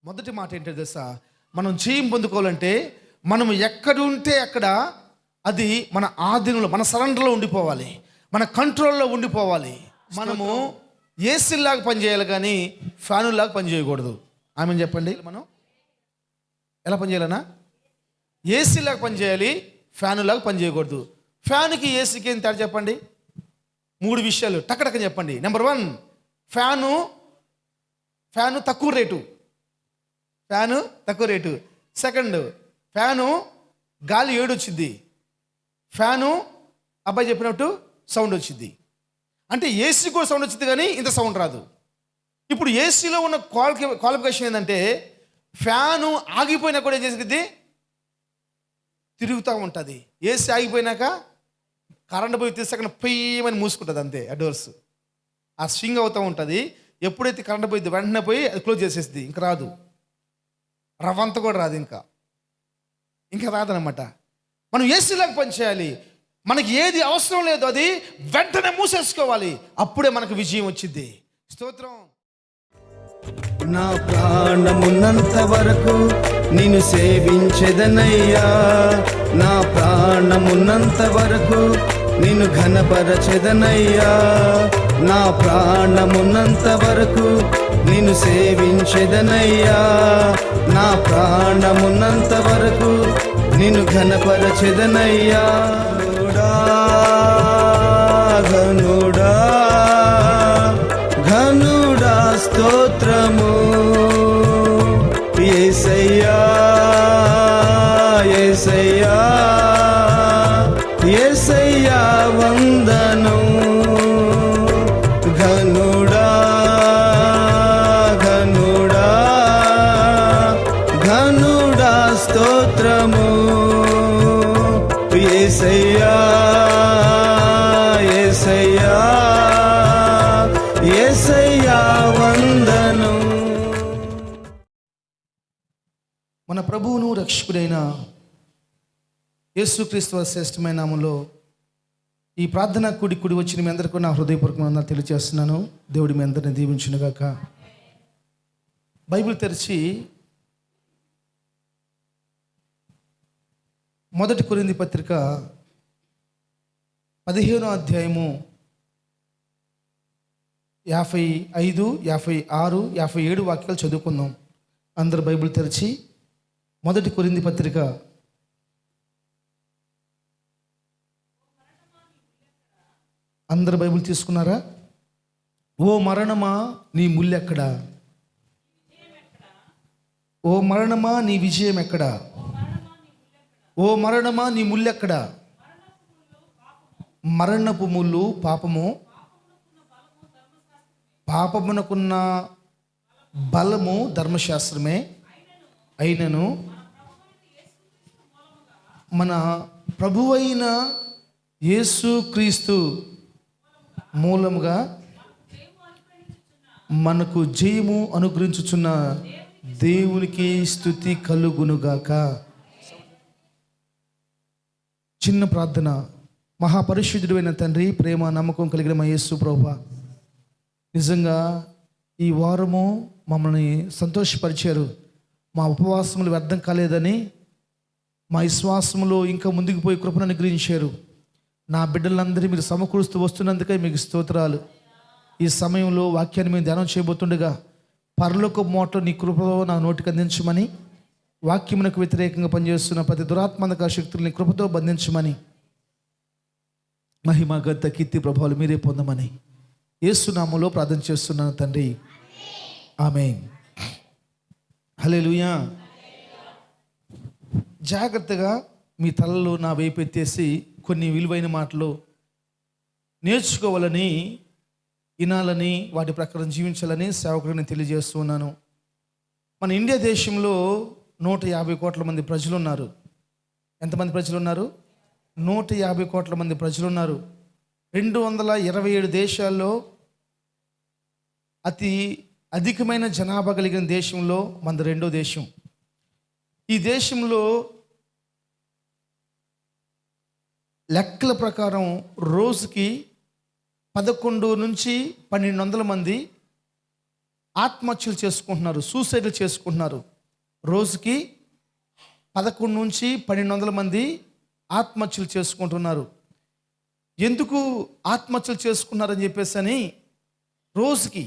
మొదటి మాట ఏంటో తెలుసా? మనం జయం పొందుకోవాలంటే మనం ఎక్కడ ఉంటే అక్కడ అది మన ఆధీనంలో, మన సరెండర్లో ఉండిపోవాలి, మన కంట్రోల్లో ఉండిపోవాలి. మనము ఏసీలాగా పనిచేయాలి కానీ ఫ్యానులాగా పనిచేయకూడదు. ఆమెను చెప్పండి. మనం ఎలా పనిచేయాలన్నా? ఏసీలాగా పనిచేయాలి, ఫ్యానులాగా పనిచేయకూడదు. ఫ్యాన్కి ఏసీకి ఏం తేడా చెప్పండి? 3 విషయాలు టక్కటక్కని చెప్పండి. నెంబర్ 1, ఫ్యాను తక్కువ రేటు. సెకండ్, ఫ్యాను గాలి ఏడొచ్చింది. ఫ్యాను అబ్బాయి చెప్పినట్టు సౌండ్ వచ్చింది. అంటే ఏసీ కూడా సౌండ్ వచ్చింది కానీ ఇంత సౌండ్ రాదు. ఇప్పుడు ఏసీలో ఉన్న క్వాలిఫికేషన్ ఏంటంటే ఫ్యాను ఆగిపోయినా కూడా ఏం చేసేది? తిరుగుతూ ఉంటుంది. ఏసీ ఆగిపోయినాక కరెంట్ పోయి తీసాక పొయ్యమని మూసుకుంటుంది, అంతే. ఆ డోర్స్ ఆ స్వింగ్ అవుతూ ఉంటుంది. ఎప్పుడైతే కరెంట్ పోయింది వెంటనే పోయి అది క్లోజ్ చేసేస్తుంది. ఇంకా రాదు, రవ్వంత కూడా రాదు, ఇంకా రాదనమాట. మనం ఏసీలాగా పనిచేయాలి. మనకి ఏది అవసరం లేదు అది వెంటనే మూసేసుకోవాలి. అప్పుడే మనకు విజయం వచ్చింది. స్తోత్రం. నా ప్రాణమున్నంత వరకు నిన్ను సేవించెదనయ్యా, నా ప్రాణమున్నంత వరకు నిన్ను ఘనపరచెదనయ్యా, నా ప్రాణమున్నంత వరకు నిన్ను సేవించెదనయ్యా, నా ప్రాణమున్నంత వరకు నిన్ను ఘనపరచెదనయ్యా. ఘనుడా ఘనుడా స్తోత్రము యేసయ్యా, యేసయ్యా, యేసయ్యా వందనం. ఘనుడా ఘనుడా ఘనుడా స్తోత్రము యేసయ్యా, యేసయ్యా, యేసయ్యా వందనం. మన ప్రభువును రక్షకుడైన యేసుక్రీస్తు శ్రేష్టమైన నామములో ఈ ప్రార్థన కూడి వచ్చిన మీ అందరికీ నా హృదయపూర్వకంగా తెలియజేస్తున్నాను. దేవుడి మీ అందరిని దీవించునుగాక. బైబిల్ తెరిచి 1 కొరింథీ పత్రిక 15వ అధ్యాయము 55, 56, 57 వాక్యాలు చదువుకుందాం. అందరు బైబిల్ తెరిచి 1 కొరింథీ పత్రిక. అందరు బైబిల్ తీసుకున్నారా? ఓ మరణమా నీ ముల్లెక్కడా? ఓ మరణమా నీ విజయం ఎక్కడా? ఓ మరణమా నీ ముల్లెక్కడా? మరణపు ముళ్ళు పాపము, పాపమునకున్న బలము ధర్మశాస్త్రమే అయినను మన ప్రభువైన యేసుక్రీస్తు మూలముగా మనకు జయము అనుగ్రహించుచున్న దేవునికి స్తుతి కలుగునుగాక. చిన్న ప్రార్థన. మహాపరిశుద్ధుడైన తండ్రి, ప్రేమ నమ్మకం కలిగిన మా యేసు ప్రభువా, నిజంగా ఈ వారము మమ్మల్ని సంతోషపరిచారు. మా ఉపవాసములు వ్యర్థం కాలేదని, మా విశ్వాసములో ఇంకా ముందుకు పోయి కృపను అనుగ్రహించారు. నా బిడ్డలందరినీ మీరు సమకూరుస్తూ వస్తున్నందుకే మీకు స్తోత్రాలు. ఈ సమయంలో వాక్యాన్ని మేము ధ్యానం చేయబోతుండగా పరలోక మోటలో నీ కృపలో నా నోటికి అందించమని, వాక్యమునకు వ్యతిరేకంగా పనిచేస్తున్న ప్రతి దురాత్మక శక్తుల్ని కృపతో బంధించమని, మహిమ గద్ద కీర్తి ప్రభావాలు మీరే పొందమని యేసు నామములో ప్రార్థన చేస్తున్నాను తండ్రి, ఆమేన్. హల్లెలూయా. జాగ్రత్తగా మీ తలలో నా వైపు ఎత్తేసి కొన్ని విలువైన మాటలు నేర్చుకోవాలని, వినాలని, వాటి ప్రకారం జీవించాలని సేవకుడిని తెలియజేస్తున్నాను. మన ఇండియా దేశంలో 150 కోట్ల మంది ప్రజలు ఉన్నారు. ఎంతమంది ప్రజలు ఉన్నారు? 150 కోట్ల మంది ప్రజలు ఉన్నారు. 227 దేశాల్లో అతి అధికమైన జనాభా కలిగిన దేశంలో మనది 2వ దేశం. ఈ దేశంలో లెక్కల ప్రకారం రోజుకి 11 నుంచి 1200 మంది ఆత్మహత్యలు చేసుకుంటున్నారు, సూసైడ్లు చేసుకుంటున్నారు. రోజుకి 11 నుంచి 1200 మంది ఆత్మహత్యలు చేసుకుంటున్నారు. ఎందుకు ఆత్మహత్యలు చేసుకున్నారని చెప్పేసి అని రోజుకి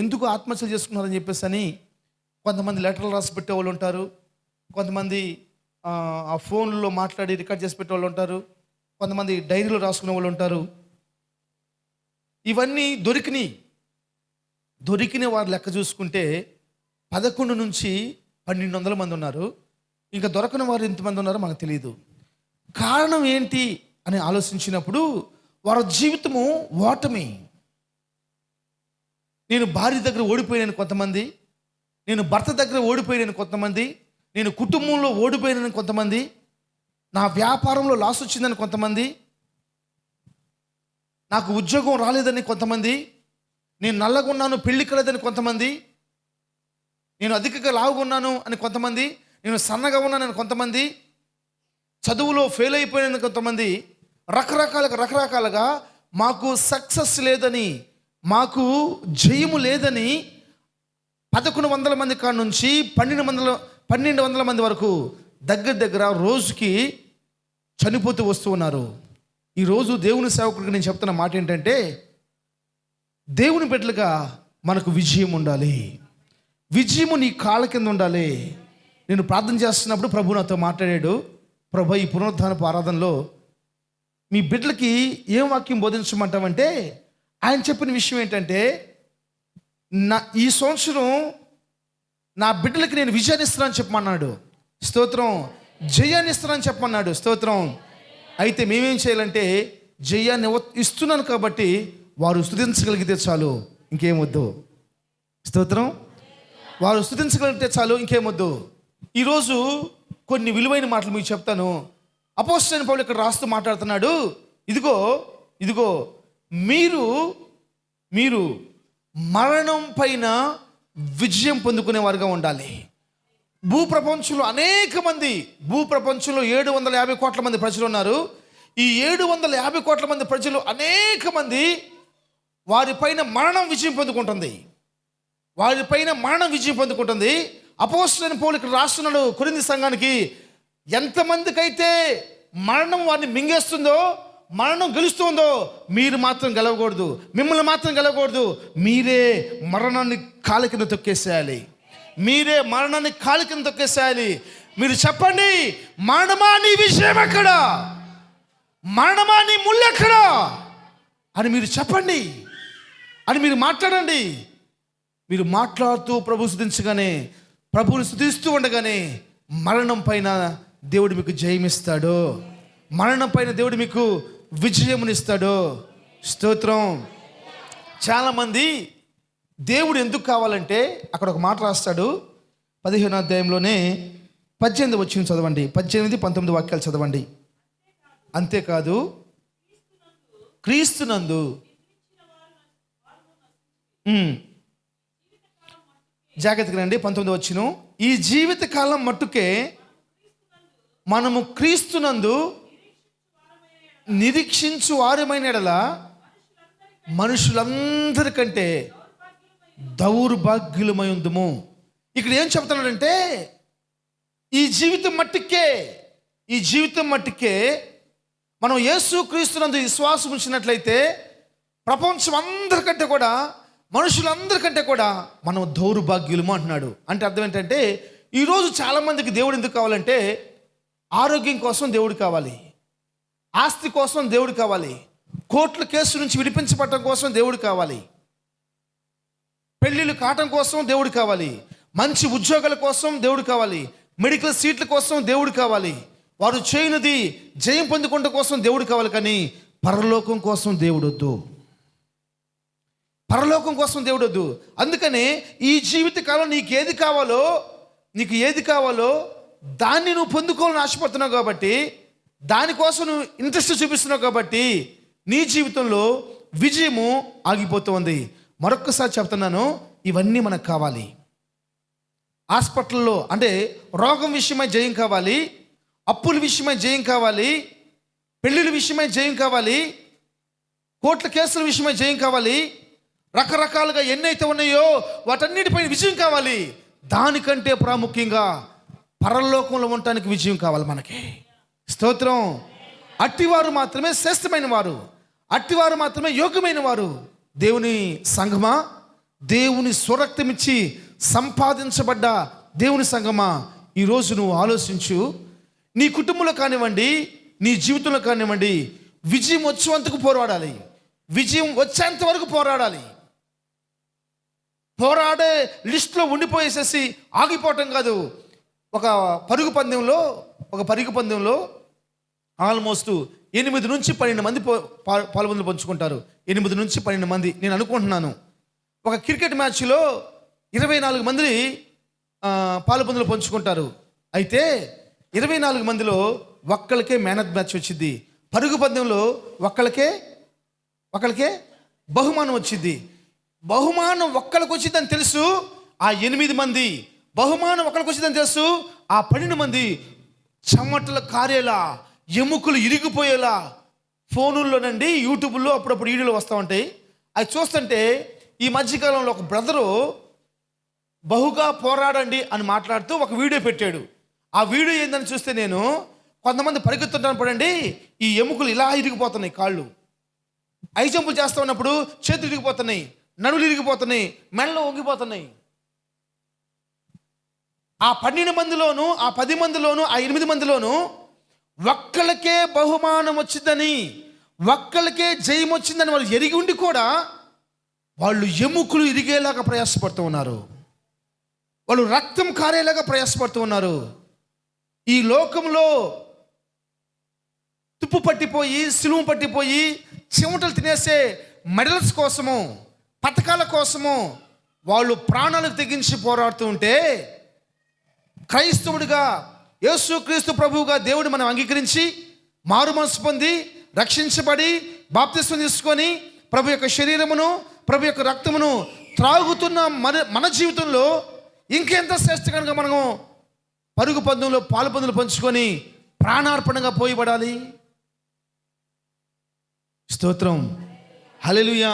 ఎందుకు ఆత్మహత్యలు చేసుకున్నారని చెప్పేసి అని కొంతమంది లెటర్లు రాసి పెట్టేవాళ్ళు ఉంటారు, కొంతమంది ఆ ఫోన్లో మాట్లాడి రికార్డ్ చేసి పెట్టేవాళ్ళు ఉంటారు, కొంతమంది డైరీలో రాసుకునే వాళ్ళు ఉంటారు. ఇవన్నీ దొరికిన వారు లెక్క చూసుకుంటే 11 నుంచి 1200 మంది ఉన్నారు. ఇంకా దొరకని వారు ఎంతమంది ఉన్నారో మనకు తెలియదు. కారణం ఏంటి అని ఆలోచించినప్పుడు వారి జీవితము ఓటమి. నేను భార్య దగ్గర ఓడిపోయాను కొంతమంది, నేను భర్త దగ్గర ఓడిపోయాను కొంతమంది, నేను కుటుంబంలో ఓడిపోయానని కొంతమంది, నా వ్యాపారంలో లాస్ వచ్చిందని కొంతమంది, నాకు ఉద్యోగం రాలేదని కొంతమంది, నేను నల్లగా ఉన్నాను పెళ్లి కలదని కొంతమంది, నేను అధికంగా లావుగున్నాను అని కొంతమంది, నేను సన్నగా ఉన్నానని కొంతమంది, చదువులో ఫెయిల్ అయిపోయానని కొంతమంది, రకరకాలుగా మాకు సక్సెస్ లేదని, మాకు జయము లేదని 1100 మంది కాడ నుంచి 1200 మంది వరకు దగ్గర రోజుకి చనిపోతూ వస్తూ ఉన్నారు. ఈరోజు దేవుని సేవకుడికి నేను చెప్తున్న మాట ఏంటంటే, దేవుని బిడ్డలుగా మనకు విజయం ఉండాలి. విజయము నీ కాళ్ళ కింద ఉండాలి. నేను ప్రార్థన చేస్తున్నప్పుడు ప్రభు నాతో మాట్లాడాడు, ప్రభు ఈ పునరుద్ధానపు ఆరాధనలో మీ బిడ్డలకి ఏం వాక్యం బోధించమంటామంటే, ఆయన చెప్పిన విషయం ఏంటంటే, ఈ సంవత్సరం నా బిడ్డలకి నేను విజయాన్ని ఇస్తున్నానని చెప్పమన్నాడు. స్తోత్రం. జయాన్ని ఇస్తున్నానని చెప్పమన్నాడు. స్తోత్రం. అయితే మేమేం చేయాలంటే, జయాన్ని ఇస్తున్నాను కాబట్టి వారు స్తుతించగలిగితే చాలు, ఇంకేమొద్దు. స్తోత్రం. వారు స్తుతించగలిగితే చాలు, ఇంకేమొద్దు. ఈరోజు కొన్ని విలువైన మాటలు మీకు చెప్తాను. అపోస్తలుడైన పౌలు ఇక్కడ రాస్తూ మాట్లాడుతున్నాడు, ఇదిగో మీరు మరణం పైన విజయం పొందుకునే వారుగా ఉండాలి. భూప్రపంచంలో 750 కోట్ల మంది ప్రజలు ఉన్నారు. ఈ 750 కోట్ల మంది ప్రజలు అనేక మంది వారిపైన మరణం విజయం పొందుకుంటుంది. అపోస్తలుడైన పౌలు ఇక్కడ రాస్తున్నాడు కొరింథీ సంఘానికి, ఎంతమందికైతే మరణం వారిని మింగేస్తుందో, మరణం గెలుస్తుందో, మీరు మాత్రం గెలవకూడదు, మిమ్మల్ని మాత్రం గెలవకూడదు. మీరే మరణాన్ని కాళ్ళ కింద తొక్కేసేయాలి. మీరు చెప్పండి, మరణమా నీ విజయం ఎక్కడ, మరణమా నీ ముళ్ళెక్కడ అని మీరు చెప్పండి, అని మీరు మాట్లాడండి. మీరు మాట్లాడుతూ ప్రభు స్తుతించగానే, ప్రభువుని స్తుతిస్తూ ఉండగానే మరణం పైన దేవుడు మీకు జయమిస్తాడు. మరణం పైన దేవుడు మీకు విజయమునిస్తాడు. స్తోత్రం. చాలామంది దేవుడు ఎందుకు కావాలంటే, అక్కడ ఒక మాట రాస్తాడు 15వ అధ్యాయంలోనే 18 వచ్చిన చదవండి, 18-19 వాక్యాలు చదవండి. అంతేకాదు క్రీస్తునందు జాగ్రత్తగా రండి. 19 వచ్చిన, ఈ జీవిత కాలం మట్టుకే మనము క్రీస్తునందు నిరీక్షించు వారమైన ఎడల మనుషులందరికంటే దౌర్భాగ్యులమై ఉందుము. ఇక్కడ ఏం చెప్తున్నాడంటే, ఈ జీవితం మట్టికే మనం యేసు క్రీస్తునందు విశ్వాసం ఉంచినట్లయితే ప్రపంచం అందరికంటే కూడా, మనుషులందరికంటే కూడా మనం దౌర్భాగ్యులము అంటున్నాడు. అంటే అర్థం ఏంటంటే, ఈరోజు చాలామందికి దేవుడు ఎందుకు కావాలంటే, ఆరోగ్యం కోసం దేవుడు కావాలి, ఆస్తి కోసం దేవుడు కావాలి, కోర్టుల కేసు నుంచి విడిపించబడటం కోసం దేవుడు కావాలి, పెళ్ళిళ్ళు కావటం కోసం దేవుడు కావాలి, మంచి ఉద్యోగాల కోసం దేవుడు కావాలి, మెడికల్ సీట్ల కోసం దేవుడు కావాలి, వారు చేయనిది జయం పొందుకోవడం కోసం దేవుడు కావాలి. కానీ పరలోకం కోసం దేవుడు వద్దు. అందుకనే ఈ జీవిత కాలం నీకు ఏది కావాలో దాన్ని నువ్వు పొందుకోవాలని ఆశపడుతున్నావు కాబట్టి, దానికోసం నువ్వు ఇంట్రెస్ట్ చూపిస్తున్నావు కాబట్టి నీ జీవితంలో విజయము ఆగిపోతుంది. మరొక్కసారి చెప్తున్నాను, ఇవన్నీ మనకు కావాలి. హాస్పిటల్లో అంటే రోగం విషయమై జయం కావాలి, అప్పుల విషయమై జయం కావాలి, పెళ్ళిళ్ళ విషయమై జయం కావాలి, కోర్టుల కేసుల విషయమై జయం కావాలి, రకరకాలుగా ఎన్నైతే ఉన్నాయో వాటన్నిటిపైన విజయం కావాలి. దానికంటే ప్రాముఖ్యంగా పరలోకంలో ఉండటానికి విజయం కావాలి మనకి. స్తోత్రం. అట్టివారు మాత్రమే శ్రేష్టమైన వారు, అట్టివారు మాత్రమే యోగ్యమైన వారు. దేవుని సంఘమా, దేవుని స్వరక్తమిచ్చి సంపాదించబడ్డ దేవుని సంఘమా, ఈరోజు నువ్వు ఆలోచించు. నీ కుటుంబంలో కానివ్వండి, నీ జీవితంలో కానివ్వండి, విజయం వచ్చేంతకు పోరాడాలి. విజయం వచ్చేంత వరకు పోరాడాలి. పోరాడే లిస్టులో ఉండిపోయేసేసి ఆగిపోవటం కాదు. ఒక పరుగు పందెంలో ఆల్మోస్ట్ 8 నుంచి 12 మంది పాల్గొందులు పంచుకుంటారు. 8 నుంచి 12 మంది నేను అనుకుంటున్నాను. ఒక క్రికెట్ మ్యాచ్లో 24 మంది పాల్గొందులు పంచుకుంటారు. అయితే 24 మందిలో ఒక్కళ్ళకే మ్యాన్ ఆఫ్ మ్యాచ్ వచ్చింది. పరుగు పందెంలో ఒక్కళ్ళకే బహుమానం వచ్చింది. బహుమానం ఒక్కళ్ళకి వచ్చిందని తెలుసు ఆ 8 మంది, బహుమానం ఒక్కళ్ళకి వచ్చిందని తెలుసు ఆ 12 మంది చెమటలు కారేలా, ఎముకలు ఇరిగిపోయేలా ఫోనుల్లోనండి, యూట్యూబ్లో అప్పుడప్పుడు వీడియోలు వస్తూ ఉంటాయి. అవి చూస్తుంటే ఈ మధ్యకాలంలో ఒక బ్రదరు బహుగా పోరాడండి అని మాట్లాడుతూ ఒక వీడియో పెట్టాడు. ఆ వీడియో ఏందని చూస్తే నేను కొంతమంది పరిగెత్తుంటాను పడండి, ఈ ఎముకలు ఇలా ఇరిగిపోతున్నాయి, కాళ్ళు ఐ జంపులు చేస్తూ ఉన్నప్పుడు చేతులు ఇరిగిపోతున్నాయి, నడులు ఇరిగిపోతున్నాయి, మెడలు వంగిపోతున్నాయి. ఆ 12 మందిలోను, ఆ 10 మందిలోను, ఆ 8 మందిలోను ఒక్కళ్ళకే బహుమానం వచ్చిందని, ఒక్కళ్ళకే జయం వచ్చిందని వాళ్ళు ఎరిగి ఉండి కూడా వాళ్ళు ఎముకలు ఇరిగేలాగా ప్రయాసపడుతూ ఉన్నారు. వాళ్ళు రక్తం కారేలాగా ప్రయాసపడుతూ ఉన్నారు. ఈ లోకంలో తుప్పు పట్టిపోయి, సిలువు పట్టిపోయి, చెమటలు తినేసే మెడల్స్ కోసము, పథకాల కోసము వాళ్ళు ప్రాణాలకు తెగించి పోరాడుతూ ఉంటే, క్రైస్తవుడిగా యేసుక్రీస్తు ప్రభువుగా దేవుడు మనం అంగీకరించి మారు మనసు పొంది రక్షించబడి బాప్తిస్మం తీసుకొని ప్రభు యొక్క శరీరమును, ప్రభు యొక్క రక్తమును త్రాగుతున్న మన జీవితంలో ఇంకెంత శ్రేష్టంగా మనము పరుగు పందెంలో పాలు పందులు పంచుకొని ప్రాణార్పణగా పోయిబడాలి. స్తోత్రం. హల్లెలూయా.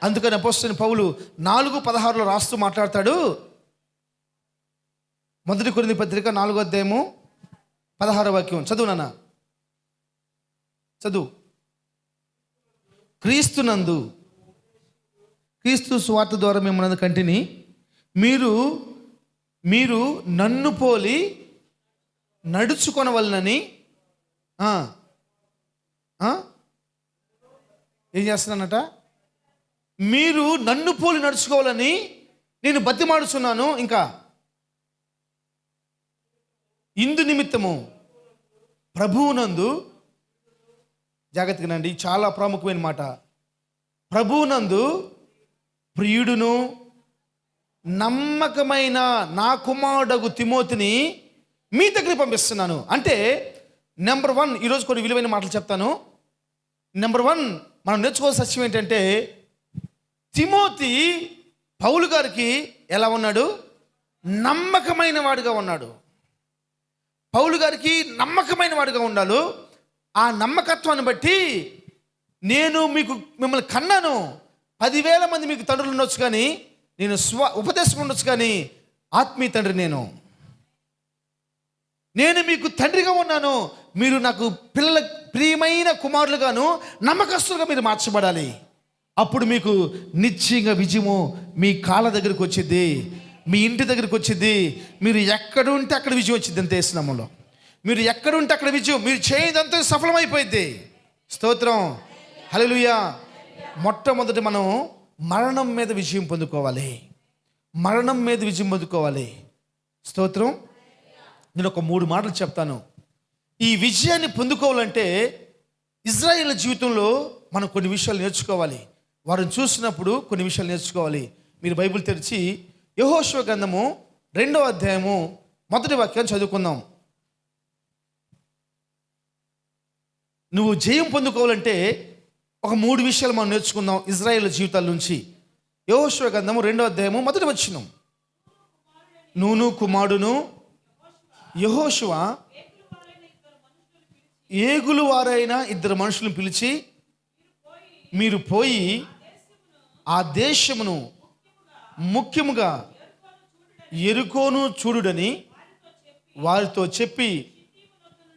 అందుకని అపోస్తలుడైన పౌలు 4:16 రాస్తూ మాట్లాడతాడు. 1 కొరింథీ పత్రిక 4వ అధ్యాయము 16వ వాక్యం చదువు నాన్న, చదువు. క్రీస్తు సువార్త ద్వారా మిమ్మల్ని కంటిని, మీరు నన్ను పోలి నడుచుకొనవలనని ఏం చేస్తున్నానట, మీరు నన్ను పోలి నడుచుకోవాలని నేను బతిమాడుచున్నాను. ఇంకా ఇందు నిమిత్తము ప్రభువునందు, జాగ్రత్తగానండి, చాలా ప్రాముఖ్యమైన మాట, ప్రభువునందు ప్రియుడును నమ్మకమైన నా కుమారుడగు తిమోతిని మీ దగ్గరికి పంపిస్తున్నాను. అంటే నెంబర్ 1, ఈరోజు కొన్ని విలువైన మాటలు చెప్తాను. నెంబర్ 1 మనం నేర్చుకోవాల్సిన సత్యం ఏంటంటే, తిమోతి పౌలు గారికి ఎలా ఉన్నాడు? నమ్మకమైన వాడిగా ఉన్నాడు. పౌలు గారికి నమ్మకమైన వాడిగా ఉండాలి. ఆ నమ్మకత్వాన్ని బట్టి నేను మిమ్మల్ని కన్నాను. 10,000 మంది మీకు తండ్రులు ఉండొచ్చు, కానీ నేను ఉపదేశం ఉండొచ్చు, కానీ ఆత్మీయ తండ్రి నేను మీకు తండ్రిగా ఉన్నాను. మీరు నాకు ప్రియమైన కుమారులుగాను నమ్మకస్తులుగా మీరు మార్చబడాలి. అప్పుడు మీకు నిశ్చయంగా విజయము మీ కాళ్ళ దగ్గరికి వచ్చింది, మీ ఇంటి దగ్గరికి వచ్చింది. మీరు ఎక్కడుంటే అక్కడ విజయం వచ్చింది. అంతే స్నామంలో మీరు ఎక్కడుంటే అక్కడ విజయం, మీరు చేయదంతా సఫలమైపోయింది. స్తోత్రం. హల్లెలూయా. మొట్టమొదటి మనం మరణం మీద విజయం పొందుకోవాలి. మరణం మీద విజయం పొందుకోవాలి. స్తోత్రం. నేను ఒక 3 మాటలు చెప్తాను. ఈ విజయాన్ని పొందుకోవాలంటే ఇజ్రాయేల్ జీవితంలో మనం కొన్ని విషయాలు నేర్చుకోవాలి. వారిని చూసినప్పుడు కొన్ని విషయాలు నేర్చుకోవాలి. మీరు బైబిల్ తెరిచి యెహోషువ గ్రంథము 2వ అధ్యాయము 1వ వాక్యాన్ని చదువుకుందాం. నువ్వు జయం పొందుకోవాలంటే ఒక 3 విషయాలు మనం నేర్చుకుందాం ఇజ్రాయేల్ జీవితాల నుంచి. యెహోషువ గ్రంథము 2వ అధ్యాయము 1వ వచనం. నూను కుమారుడును యెహోషువ ఏగులు వారైన 2 మనుషులను పిలిచి, మీరు పోయి ఆ దేశమును ముఖ్యముగా ఎరుకోను చూడుడని వారితో చెప్పి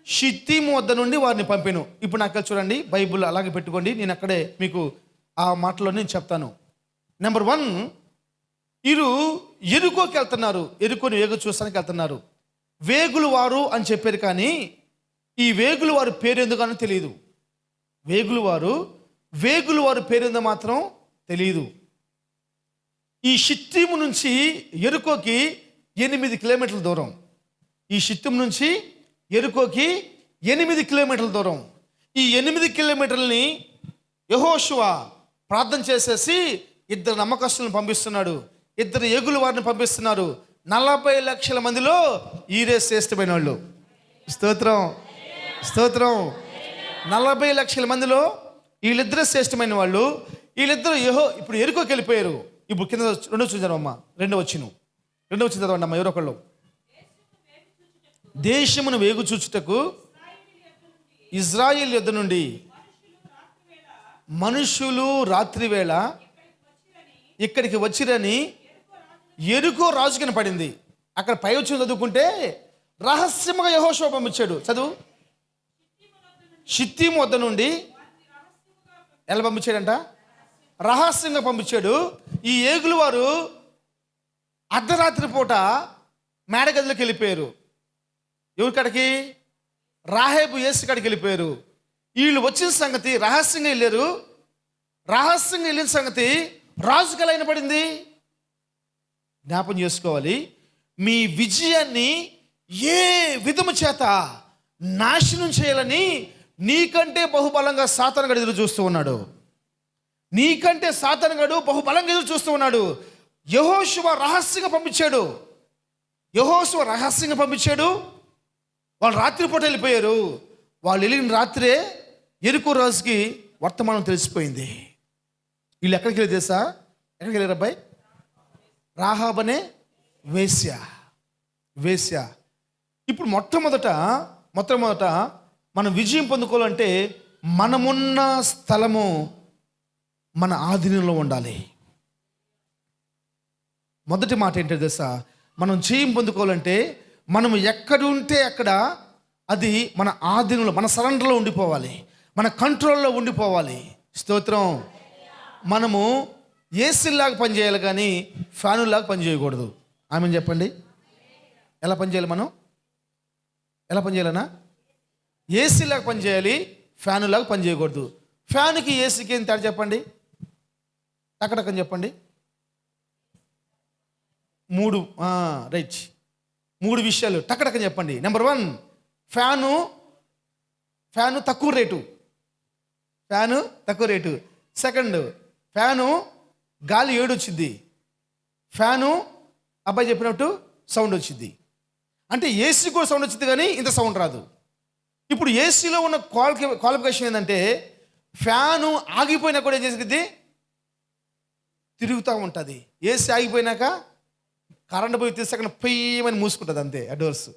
షిత్తీము వద్ద నుండి వారిని పంపాను. ఇప్పుడు నాకు చూడండి, బైబిల్ అలాగే పెట్టుకోండి, నేను అక్కడే మీకు ఆ మాటలో నేను చెప్తాను. నెంబర్ 1, వీరు ఎరుకోకి వెళ్తున్నారు, ఎరుకోని వేగు చూస్తానికి వెళ్తున్నారు. వేగులు వారు అని చెప్పారు, కానీ ఈ వేగులు వారు పేరు ఎందుకని తెలియదు. వేగులు వారు పేరు ఎందుకు మాత్రం తెలియదు. ఈ షిత్తీము నుంచి ఎరుకోకి 8 కిలోమీటర్ల దూరం. ఈ షిత్తీము నుంచి ఎరుకోకి 8 కిలోమీటర్ల దూరం. ఈ 8 కిలోమీటర్లని యెహోషువ ప్రార్థన చేసేసి 2 నమ్మకస్తులను పంపిస్తున్నాడు, 2 ఏగుల వారిని పంపిస్తున్నారు. 40 లక్షల మందిలో ఈరే శ్రేష్టమైన వాళ్ళు. స్తోత్రం, స్తోత్రం. 40 లక్షల మందిలో వీళ్ళిద్దరే శ్రేష్టమైన వాళ్ళు. వీళ్ళిద్దరు ఇప్పుడు ఎరుకోకి వెళ్ళిపోయారు. ఇప్పుడు కింద 2 చూద్దామమ్మా, 2 వచ్చిన చదవండి అమ్మా ఎవరో ఒకళ్ళు. దేశమును వేగు చూచుటకు ఇజ్రాయిల్ యొద్ద నుండి మనుషులు రాత్రి వేళ ఇక్కడికి వచ్చిరని ఎరుకో రాజుకిన పడింది. అక్కడ పై వచ్చి చదువుకుంటే రహస్యముగా యెహోషువ పంపించాడు. చదువు. షిత్తీము వద్ద నుండి ఎలా పంపించాడంట? రహస్యంగా పంపించాడు. ఈ ఏగులు వారు అర్ధరాత్రి పూట మేడగదిలోకి వెళ్ళిపోయారు. ఎవరి కాడికి? రాహేబు యేసు కాడికి వెళ్ళిపోయారు. వీళ్ళు వచ్చిన సంగతి రహస్యంగా వెళ్ళారు. రహస్యంగా వెళ్ళిన సంగతి రాజుకి ఎలా పడింది? జ్ఞాపం చేసుకోవాలి. మీ విజయాన్ని ఏ విధము చేత నాశనం చేయాలని నీకంటే బహుబలంగా సాతానుగాడు ఎదురు చూస్తూ ఉన్నాడు. నీకంటే సాతానుగాడు బహుబలంగా ఎదురు చూస్తూ ఉన్నాడు. యెహోషువ రహస్యంగా పంపించాడు. వాళ్ళు రాత్రిపూట వెళ్ళిపోయారు. వాళ్ళు వెళ్ళిన రాత్రే ఎరుకో రాజుకి వర్తమానం తెలిసిపోయింది. వీళ్ళు ఎక్కడికి వెళ్ళి తెలుసా? ఎక్కడికి వెళ్ళారు అబ్బాయి? రాహాబ్ అనే వేశ్య. ఇప్పుడు మొట్టమొదట మనం విజయం పొందుకోవాలంటే మనమున్న స్థలము మన ఆధీనంలో ఉండాలి. మొదటి మాట ఏంటో తెలుసా? మనం జయం పొందుకోవాలంటే మనం ఎక్కడుంటే అక్కడ అది మన ఆధీనంలో, మన సరెండర్లో ఉండిపోవాలి, మన కంట్రోల్లో ఉండిపోవాలి. స్తోత్రం. మనము ఏసీలాగా పనిచేయాలి, కానీ ఫ్యానులాగా పనిచేయకూడదు. ఆమెను చెప్పండి. ఎలా పనిచేయాలి? మనం ఎలా పనిచేయాలన్నా? ఏసీలాగా పనిచేయాలి, ఫ్యానులాగా పనిచేయకూడదు. ఫ్యాన్కి ఏసీకి ఏం తేడా చెప్పండి, టకటకని చెప్పండి. 3 రైట్, 3 విషయాలు టకటకని చెప్పండి. నెంబర్ 1, ఫ్యాను తక్కువ రేటు. సెకండ్, ఫ్యాను గాలి ఏడొచ్చింది. ఫ్యాను అబ్బాయి చెప్పినట్టు సౌండ్ వచ్చింది. అంటే ఏసీ కూడా సౌండ్ వచ్చింది, కానీ ఇంత సౌండ్ రాదు. ఇప్పుడు ఏసీలో ఉన్న క్వాలిఫికేషన్ ఏంటంటే ఫ్యాను ఆగిపోయినా కూడా ఏం చేసేది? తిరుగుతూ ఉంటుంది. ఏసీ ఆగిపోయినాక కరెంట్ పోయి తీసాక పొయ్యమని మూసుకుంటుంది, అంతే. ఆ డోర్స్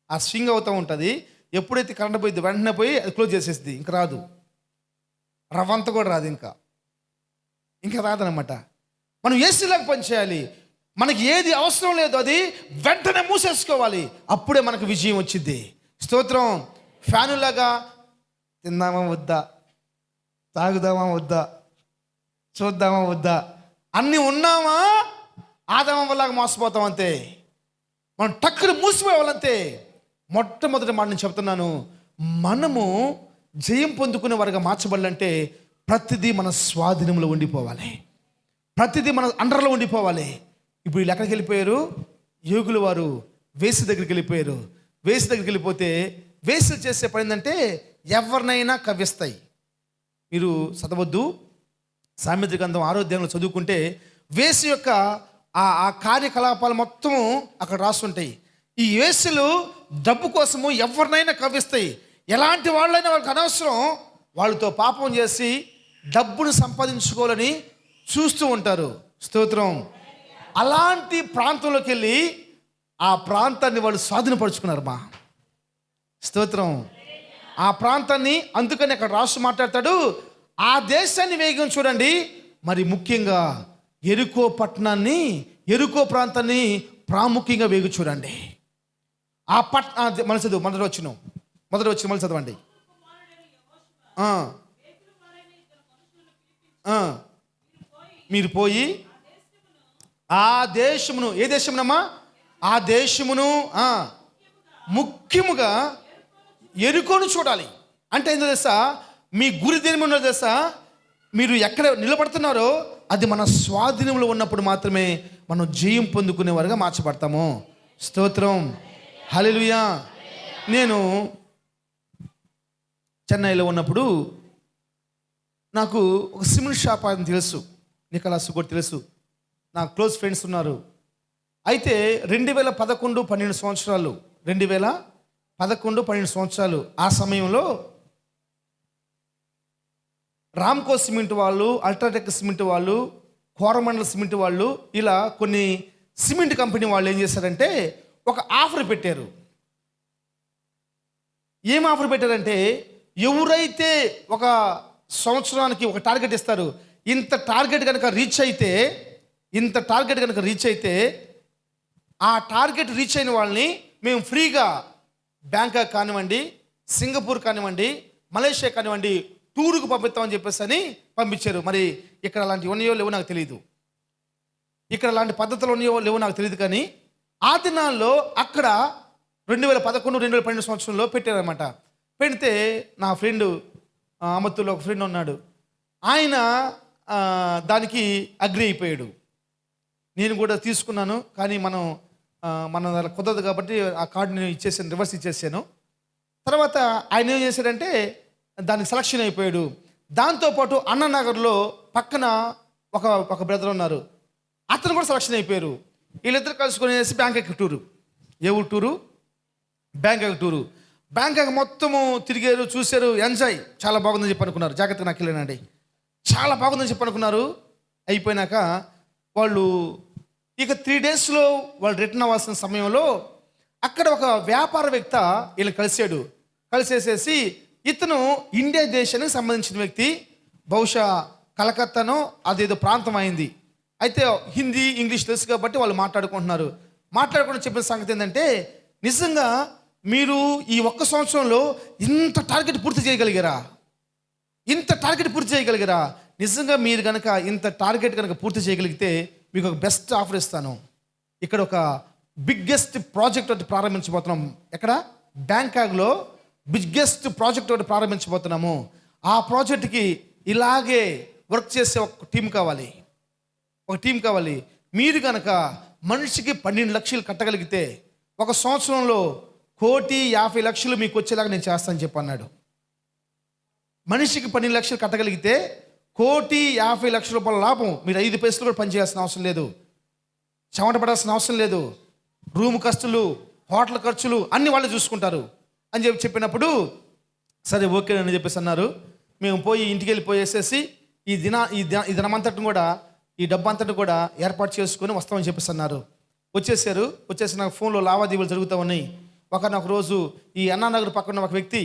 ఆ స్వింగ్ అవుతూ ఉంటుంది. ఎప్పుడైతే కరెంట్ పోయింది వెంటనే పోయి అది క్లోజ్ చేసేస్తుంది. ఇంకా రాదు, రవ్వంత కూడా రాదు, ఇంకా రాదనమాట. మనం ఏసీలాగా పనిచేయాలి. మనకి ఏది అవసరం లేదు అది వెంటనే మూసేసుకోవాలి. అప్పుడే మనకు విజయం వచ్చింది. స్తోత్రం. ఫ్యానులాగా తిందామా వద్దా, తాగుదామా వద్దా, చూద్దామా వద్దా, అన్నీ ఉన్నామా ఆదామం వల్ల మోసపోతాం, అంతే. మనం టక్కుని మూసిపోయేవాళ్ళంతే. మొట్టమొదటి మాట నేను చెప్తున్నాను, మనము జయం పొందుకునే వారిగా మార్చబడాలంటే ప్రతిదీ మన స్వాధీనంలో ఉండిపోవాలి, ప్రతిదీ మన అండర్లో ఉండిపోవాలి. ఇప్పుడు వీళ్ళు ఎక్కడికి వెళ్ళిపోయారు? యోగుల వారు వేసి దగ్గరికి వెళ్ళిపోయారు. వేసి దగ్గరికి వెళ్ళిపోతే వేసులు చేసే పని ఏంటంటే ఎవరినైనా కవ్విస్తాయి. మీరు చదవద్దు, సామెత్ర గ్రంథం 6వ అధ్యాయంలో చదువుకుంటే వేసి యొక్క ఆ కార్యకలాపాలు మొత్తం అక్కడ రాస్తుంటాయి. ఈ వేసులు డబ్బు కోసము ఎవరినైనా కవ్విస్తాయి. ఎలాంటి వాళ్ళైనా వాళ్ళకి అనవసరం, వాళ్ళతో పాపం చేసి డబ్బును సంపాదించుకోవాలని చూస్తూ ఉంటారు. స్తోత్రం. అలాంటి ప్రాంతంలోకి వెళ్ళి ఆ ప్రాంతాన్ని వాళ్ళు స్వాధీనపరుచుకున్నారు. మా స్తోత్రం. ఆ ప్రాంతాన్ని, అందుకని అక్కడ రాసు మాట్లాడతాడు, ఆ దేశాన్ని వేగం చూడండి, మరి ముఖ్యంగా ఎరుకో పట్టణాన్ని, ఎరుకో ప్రాంతాన్ని ప్రాముఖ్యంగా వేగు చూడండి. ఆ మన చదువు మొదటి వచ్చిన మళ్ళీ చదవండి. మీరు పోయి ఆ దేశమును, ఏ దేశమునమ్మా? ఆ దేశమును ముఖ్యముగా ఎరుకోను చూడాలి. అంటే ఏంటో తెలుసా, మీ గురి దేని ఉన్నదో తెలుసా? మీరు ఎక్కడ నిలబడుతున్నారో అది మన స్వాధీనంలో ఉన్నప్పుడు మాత్రమే మనం జయం పొందుకునేవారుగా మార్చబడతాము. స్తోత్రం, హల్లెలూయా. నేను చెన్నైలో ఉన్నప్పుడు నాకు ఒక సిమెంట్ షాప్ అని తెలుసు, నికలాస్ కూడా తెలుసు, నా క్లోజ్ ఫ్రెండ్స్ ఉన్నారు. అయితే 2011-12 సంవత్సరాలు, 2011-12 సంవత్సరాలు ఆ సమయంలో రామ్కో సిమెంట్ వాళ్ళు, అల్ట్రాటెక్ సిమెంట్ వాళ్ళు, కోరమండల్ సిమెంట్ వాళ్ళు, ఇలా కొన్ని సిమెంట్ కంపెనీ వాళ్ళు ఏం చేశారంటే ఒక ఆఫర్ పెట్టారు. ఏం ఆఫర్ పెట్టారంటే, ఎవరైతే ఒక సంవత్సరానికి ఒక టార్గెట్ ఇస్తారు, ఇంత టార్గెట్ కనుక రీచ్ అయితే ఆ టార్గెట్ రీచ్ అయిన వాళ్ళని మేము ఫ్రీగా బ్యాంకాక్ కానివ్వండి, సింగపూర్ కానివ్వండి, మలేషియా కానివ్వండి టూరుకు పంపిస్తామని చెప్పేసి అని పంపించారు. మరి ఇక్కడ అలాంటి ఉన్నాయో లేవో నాకు తెలియదు, ఇక్కడ అలాంటి పద్ధతులు ఉన్నాయో లేవో నాకు తెలియదు. కానీ ఆ దినాల్లో అక్కడ 2011-2012 సంవత్సరంలో పెట్టారనమాట. పెడితే నా ఫ్రెండ్ అమత్తులో ఒక ఫ్రెండ్ ఉన్నాడు, ఆయన దానికి అగ్రి అయిపోయాడు. నేను కూడా తీసుకున్నాను, కానీ మన కుదరదు కాబట్టి ఆ కార్డుని ఇచ్చేసాను, రివర్స్ ఇచ్చేసాను. తర్వాత ఆయన ఏం చేశాడంటే దానికి సెలక్షన్ అయిపోయాడు. దాంతోపాటు అన్నానగర్లో పక్కన ఒక బ్రదర్ ఉన్నారు, అతను కూడా సెలక్షన్ అయిపోయారు. వీళ్ళిద్దరు కలుసుకునేసి బ్యాంకాక్ టూరు. ఏ ఊరు టూరు? Bangkok tour. బ్యాంకాక్ మొత్తము తిరిగారు, చూశారు, ఎంజాయ్, చాలా బాగుందని చెప్పి అనుకున్నారు. జాగ్రత్తగా నాకు వెళ్ళానండి, చాలా బాగుందని చెప్పి అనుకున్నారు. అయిపోయినాక వాళ్ళు ఇక 3 daysలో వాళ్ళు రిటర్న్ అవ్వాల్సిన సమయంలో అక్కడ ఒక వ్యాపారవేత్త వీళ్ళు కలిసేసేసి ఇతను ఇండియా దేశానికి సంబంధించిన వ్యక్తి, బహుశా కలకత్తానో అదేదో ప్రాంతం అయింది. అయితే హిందీ, ఇంగ్లీష్ తెలుసు కాబట్టి వాళ్ళు మాట్లాడుకుంటూ చెప్పిన సంగతి ఏంటంటే, నిజంగా మీరు ఈ ఒక్క సంవత్సరంలో ఇంత టార్గెట్ పూర్తి చేయగలిగారా? నిజంగా మీరు కనుక ఇంత టార్గెట్ కనుక పూర్తి చేయగలిగితే మీకు ఒక బెస్ట్ ఆఫర్ ఇస్తాను. ఇక్కడ ఒక బిగ్గెస్ట్ ప్రాజెక్ట్ ఒకటి ప్రారంభించబోతున్నాం. ఎక్కడ? బ్యాంకాక్లో బిగ్గెస్ట్ ప్రాజెక్ట్ ఒకటి ప్రారంభించబోతున్నాము. ఆ ప్రాజెక్ట్కి ఇలాగే వర్క్ చేసే ఒక టీం కావాలి. మీరు కనుక మనిషికి 12 లక్షలు కట్టగలిగితే ఒక సంవత్సరంలో 1,50,00,000 మీకు వచ్చేలాగా నేను చేస్తానని చెప్పి అన్నాడు. మనిషికి 12 లక్షలు కట్టగలిగితే 1,50,00,000 రూపాయల లాభం. మీరు 5 పైసలు కూడా పనిచేయాల్సిన అవసరం లేదు, చెమట పడాల్సిన అవసరం లేదు. రూమ్ ఖర్చులు, హోటల్ ఖర్చులు అన్ని వాళ్ళు చూసుకుంటారు అని చెప్పినప్పుడు సరే ఓకే అని చెప్పేసి అన్నారు. మేము పోయి ఇంటికి వెళ్ళిపోయేసేసి ఈ దినమంతటిని కూడా, ఈ డబ్బంతటి కూడా ఏర్పాటు చేసుకొని వస్తామని చెప్పేసి అన్నారు. వచ్చేసి నాకు ఫోన్లో లావాదేవీలు జరుగుతూ ఉన్నాయి. ఒక రోజు ఈ అన్నానగర్ పక్కన ఒక వ్యక్తి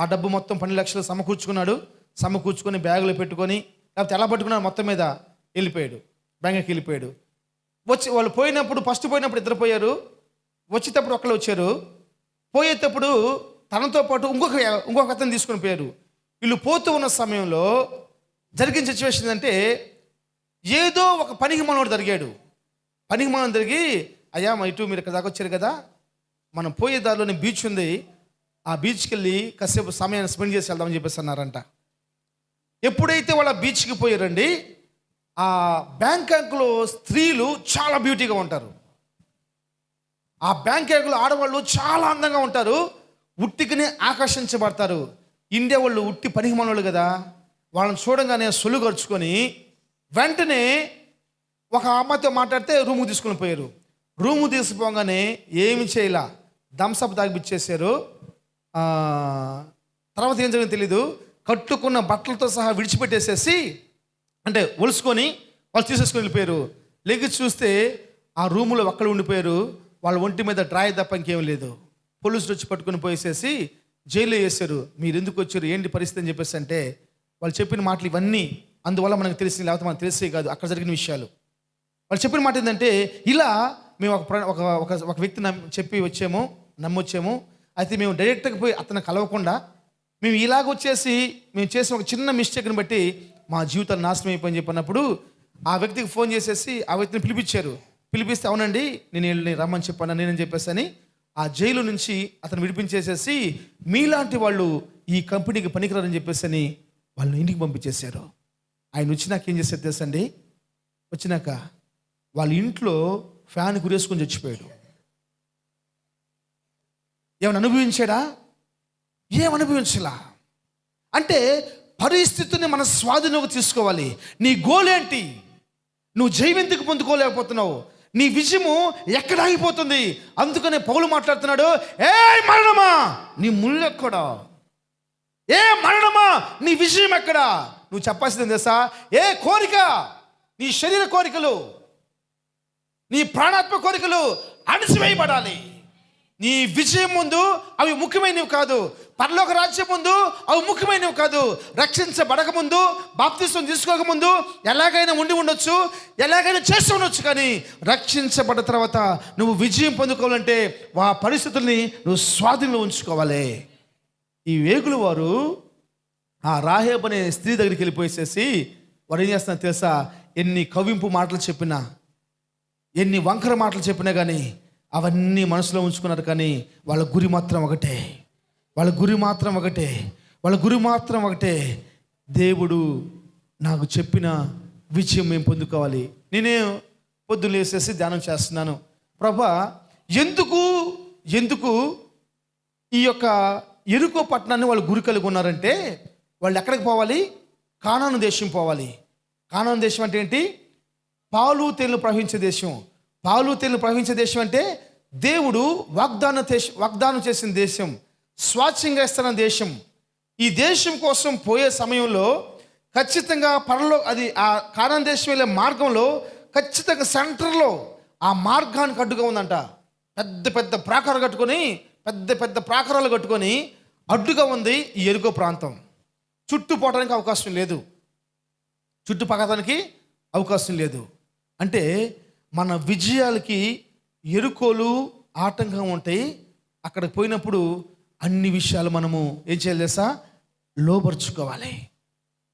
ఆ డబ్బు మొత్తం 12 లక్షలు సమకూర్చుకొని బ్యాగులో పెట్టుకొని, లేకపోతే ఎలా పట్టుకున్నాడు మొత్తం మీద వెళ్ళిపోయాడు, బ్యాంకుకి వెళ్ళిపోయాడు. వాళ్ళు ఫస్ట్ పోయినప్పుడు ఇద్దరు పోయారు, వచ్చేటప్పుడు ఒకళ్ళు వచ్చారు. పోయేటప్పుడు తనతో పాటు ఇంకొక అతను తీసుకొని పోయారు. వీళ్ళు పోతూ ఉన్న సమయంలో జరిగిన సిచ్యువేషన్ అంటే, ఏదో ఒక పనికి మనోడు జరిగి, అయ్యా ఇటు మీరు ఇక్కడ దాకా వచ్చారు కదా, మనం పోయే దారిలోనే బీచ్ ఉంది, ఆ బీచ్కి వెళ్ళి కాసేపు సమయాన్ని స్పెండ్ చేసి వెళ్దామని చెప్పేసి అన్నారంట. ఎప్పుడైతే వాళ్ళ బీచ్కి పోయారండి, ఆ బ్యాంకాక్లో స్త్రీలు చాలా బ్యూటీగా ఉంటారు, ఆ బ్యాంకాక్లో ఆడవాళ్ళు చాలా అందంగా ఉంటారు, ఉట్టికినే ఆకర్షించబడతారు. ఇండియా వాళ్ళు ఉట్టి పనికి మనోళ్ళు కదా, వాళ్ళని చూడంగానే సొల్లు ఖర్చుకొని వెంటనే ఒక అమ్మాయితో మాట్లాడితే రూముకు తీసుకుని పోయారు. రూము తీసుకుపోగానే ఏమి చేయలా, థమ్సప్ తాగిపిచ్చేసారు. తర్వాత ఏం జరిగిందో తెలీదు, కట్టుకున్న బట్టలతో సహా విడిచిపెట్టేసేసి, అంటే ఒలుసుకొని వాళ్ళు తీసేసుకొని వెళ్ళిపోయారు. లెగ్గి చూస్తే ఆ రూములో ఒక్కళ్ళు ఉండిపోయారు. వాళ్ళ ఒంటి మీద డ్రాయ్ తప్ప ఇంకేం లేదు. పోలీసులు వచ్చి పట్టుకొని పోయేసేసి జైల్లో వేసారు. మీరు ఎందుకు వచ్చారు, ఏంటి పరిస్థితి అని చెప్పేసి అంటే, వాళ్ళు చెప్పిన మాటలు ఇవన్నీ అందువల్ల మనకు తెలిసింది, లేకపోతే మనకు తెలిసే కాదు అక్కడ జరిగిన విషయాలు. వాళ్ళు చెప్పిన మాట ఏంటంటే, ఇలా మేము ఒక వ్యక్తి చెప్పి వచ్చాము, నమ్మొచ్చాము. అయితే మేము డైరెక్ట్గా పోయి అతను కలవకుండా మేము ఇలాగొచ్చేసి మేము చేసిన ఒక చిన్న మిస్టేక్ని బట్టి మా జీవితాలు నాశనం అయిపోయింది చెప్పినప్పుడు ఆ వ్యక్తికి ఫోన్ చేసేసి ఆ వ్యక్తిని పిలిపించారు. పిలిపిస్తే అవునండి నేను రమ్మని చెప్పాను నేనని చెప్పేసి అని ఆ జైలు నుంచి అతను విడిపించేసేసి మీలాంటి వాళ్ళు ఈ కంపెనీకి పనికిరారని చెప్పేసి అని వాళ్ళని ఇంటికి పంపించేశారు. ఆయన వచ్చినాక ఏం చేశారు తెలుసండి? వచ్చినాక వాళ్ళ ఇంట్లో ఫ్యాన్ గురేసుకొని చచ్చిపోయాడు. ఏమైనా అనుభవించాడా? ఏమనుభవించలా. అంటే పరిస్థితిని మన స్వాధీనంలోకి తీసుకోవాలి. నీ గోల్ ఏంటి? నువ్వు జయం ఎందుకు పొందుకోలేకపోతున్నావు? నీ విజయము ఎక్కడ ఆగిపోతుంది? అందుకనే పౌలు మాట్లాడుతున్నాడు, ఏ మరణమా నీ ముళ్ళు ఎక్కడా? ఏ మరణమా నీ విజయం ఎక్కడా? నువ్వు చెప్పాల్సింది తెలుసా? ఏ కోరిక, నీ శరీర కోరికలు, నీ ప్రాణాత్మ కోరికలు అణిచివేయబడాలి. నీ విజయం ముందు అవి ముఖ్యమైనవి కాదు. పరలోక రాజ్యం ముందు అవి ముఖ్యమైనవి కాదు. రక్షించబడక ముందు, బాప్తిస్మం తీసుకోక ముందు ఎలాగైనా ఉండి ఉండొచ్చు, ఎలాగైనా చేస్తూ ఉండొచ్చు. కానీ రక్షించబడ్డ తర్వాత నువ్వు విజయం పొందుకోవాలంటే ఆ పరిస్థితుల్ని నువ్వు స్వాధీనంలో ఉంచుకోవాలి. ఈ వేగులు వారు ఆ రాహేబ్ అనే స్త్రీ దగ్గరికి వెళ్ళిపోయేసేసి వారు ఏం చేస్తున్నారు తెలుసా? ఎన్ని కవింపు మాటలు చెప్పినా, ఎన్ని వంకర మాటలు చెప్పినా కానీ అవన్నీ మనసులో ఉంచుకున్నారు. కానీ వాళ్ళ గురి మాత్రం ఒకటే, వాళ్ళ గురి మాత్రం ఒకటే, వాళ్ళ గురి మాత్రం ఒకటే. దేవుడు నాకు చెప్పిన విజయం మేము పొందుకోవాలి. నేనే పొద్దున్న లేసేసి ధ్యానం చేస్తున్నాను, ప్రభా ఎందుకు ఈ యొక్క ఎరుకో పట్టణాన్ని వాళ్ళు గురి కలిగి ఉన్నారంటే వాళ్ళు ఎక్కడికి పోవాలి? కానాను దేశం పోవాలి. కానాను దేశం అంటే ఏంటి? పాలు తేనెలు ప్రవహించే దేశం. పాలు తేనెలు ప్రవహించే దేశం అంటే దేవుడు వాగ్దానం చేసిన దేశం, స్వాచ్ఛంగా ఇస్తున్న దేశం. ఈ దేశం కోసం పోయే సమయంలో ఖచ్చితంగా అది ఆ కానాను దేశం వెళ్ళే మార్గంలో ఖచ్చితంగా సెంటర్లో ఆ మార్గానికి అడ్డుగా ఉందంట. పెద్ద పెద్ద ప్రాకారాలు కట్టుకొని అడ్డుగా ఉంది ఈ ఎరుకో ప్రాంతం. చుట్టూ పోవడానికి అవకాశం లేదు, చుట్టూ పక్కడానికి అవకాశం లేదు. అంటే మన విజయాలకి ఎరుకోలు ఆటంకంగా ఉంటాయి. అక్కడికి పోయినప్పుడు అన్ని విషయాలు మనము ఏం చేయాలి తెలుసా? లోబర్చుకోవాలి,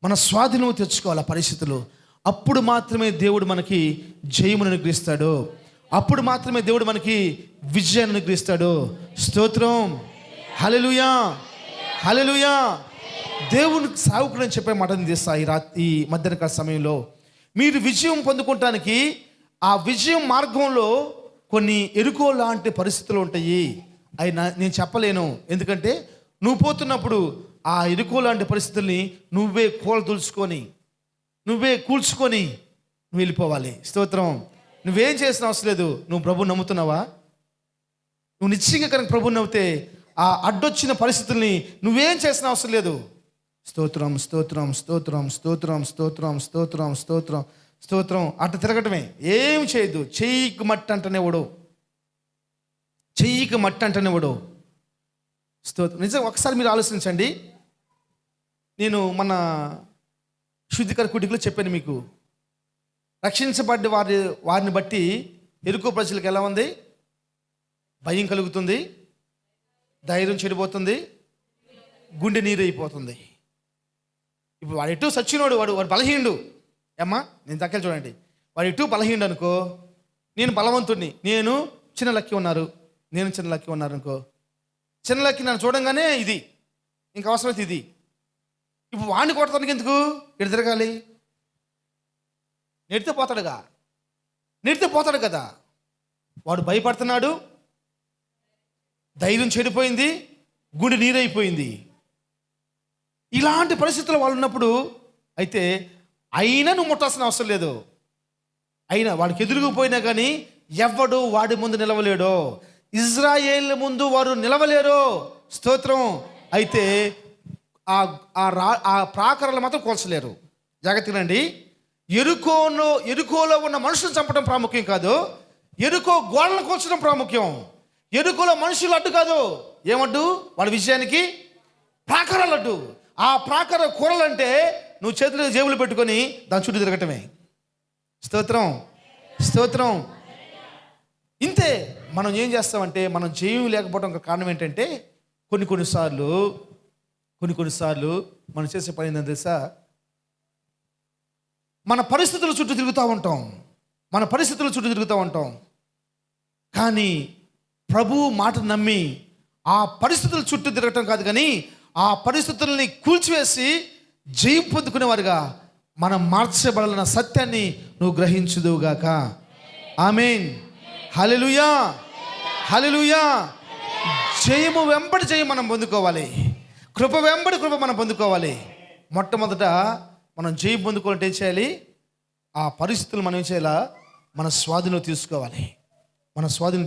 మన స్వాధీనం తెచ్చుకోవాలి పరిస్థితులు. అప్పుడు మాత్రమే దేవుడు మనకి జయమును అనుగ్రహిస్తాడు. అప్పుడు మాత్రమే దేవుడు మనకి విజయాన్ని అనుగ్రహిస్తాడు. స్తోత్రం, హల్లెలూయా, హల్లెలూయా. దేవునికి సావుకుడని చెప్పే మాటని చేస్తా ఈ మధ్యాహ్నకాల సమయంలో. మీరు విజయం పొందుకోవటానికి ఆ విజయం మార్గంలో కొన్ని ఎరుకో లాంటి పరిస్థితులు ఉంటాయి. అవి నేను చెప్పలేను. ఎందుకంటే నువ్వు పోతున్నప్పుడు ఆ ఎరుకో లాంటి పరిస్థితుల్ని నువ్వే కూల్చుకొని నువ్వు వెళ్ళిపోవాలి. స్తోత్రం. నువ్వేం చేసిన అవసరం లేదు. నువ్వు ప్రభువుని నమ్ముతున్నావా? నువ్వు నిశ్చయంగా కనుక ప్రభువుని నమ్మితే ఆ అడ్డొచ్చిన పరిస్థితుల్ని నువ్వేం చేసిన అవసరం లేదు. స్తోత్రం, స్తోత్రం, స్తోత్రం, స్తోత్రం, స్తోత్రం, స్తోత్రం, స్తోత్రం, స్తోత్రం. అట్ట తిరగటమే, ఏం చేయొద్దు. చెయ్యికి మట్టి అంటనేవాడు, చెయ్యికి మట్టి అంటనేవాడు. స్తోత్రం. నిజంగా ఒకసారి మీరు ఆలోచించండి. నేను మన శుద్ధికర కుటికలో చెప్పాను మీకు, రక్షించబడ్డ వారిని బట్టి ఎరుకో ప్రజలకు ఎలా ఉంది? భయం కలుగుతుంది, ధైర్యం చెడిపోతుంది, గుండె నీరు అయిపోతుంది. ఇప్పుడు వాడు ఎటు సచ్చినోడు, వాడు బలహీనుడు. అమ్మా నేను దగ్గర చూడండి, వాడు ఎటు బలహీనుడు అనుకో, నేను బలవంతుడిని, నేను చిన్న లక్కీ ఉన్నారు అనుకో, చిన్న లక్కీ నన్ను చూడంగానే ఇది ఇంకా అవసరమైతే ఇది. ఇప్పుడు వాడిని కొట్టడానికి ఎందుకు ఎటు తిరగాలి? నెడితే పోతాడు కదా. వాడు భయపడుతున్నాడు, ధైర్యం చెడిపోయింది, గుండె నీరైపోయింది. ఇలాంటి పరిస్థితుల్లో వాళ్ళు ఉన్నప్పుడు అయితే అయినా నువ్వు ముట్టాల్సిన అవసరం లేదు. అయినా వాడికి ఎదురుకుపోయినా కానీ ఎవ్వడు వాడి ముందు నిలవలేడో. ఇజ్రాయేల్ ముందు వారు నిలవలేరు. స్తోత్రం. అయితే ఆ ప్రాకారాలు మాత్రం కోల్చలేరు. జాగ్రత్తగానండి. ఎరుకోలో ఉన్న మనుషులను చంపడం ప్రాముఖ్యం కాదు, ఎరుకో గోడలను కూల్చడం ప్రాముఖ్యం. ఎరుకోలో మనుషులు అడ్డు కాదు. ఏమడ్డు? వాడి విజయానికి ప్రాకారాలు అడ్డు. ఆ ప్రాకార కూరలంటే నువ్వు చేతులు జేబులు పెట్టుకొని దాని చుట్టూ తిరగటమే. స్తోత్రం, స్తోత్రం. ఇంతే. మనం ఏం చేస్తామంటే మనం జయం లేకపోవడం ఒక కారణం ఏంటంటే కొన్నిసార్లు మనం చేసే పని ఏంటంటే తెలుసా, మన పరిస్థితుల చుట్టూ తిరుగుతూ ఉంటాం. కానీ ప్రభువు మాట నమ్మి ఆ పరిస్థితుల చుట్టూ తిరగటం కాదు, కానీ ఆ పరిస్థితుల్ని కూల్చివేసి జయం పొందుకునేవారుగా మనం మార్చబడాలన్న సత్యాన్ని నువ్వు గ్రహించుదువుగాక. ఆమేన్. హల్లెలూయా, హల్లెలూయా. జయము వెంబడి జయం మనం పొందుకోవాలి. కృప వెంబడి కృప మనం పొందుకోవాలి. మొట్టమొదట మనం జయం పొందుకోవాలంటే ఏం చేయాలి? ఆ పరిస్థితులు మనం ఏం చేయాలా? మన స్వాధీనం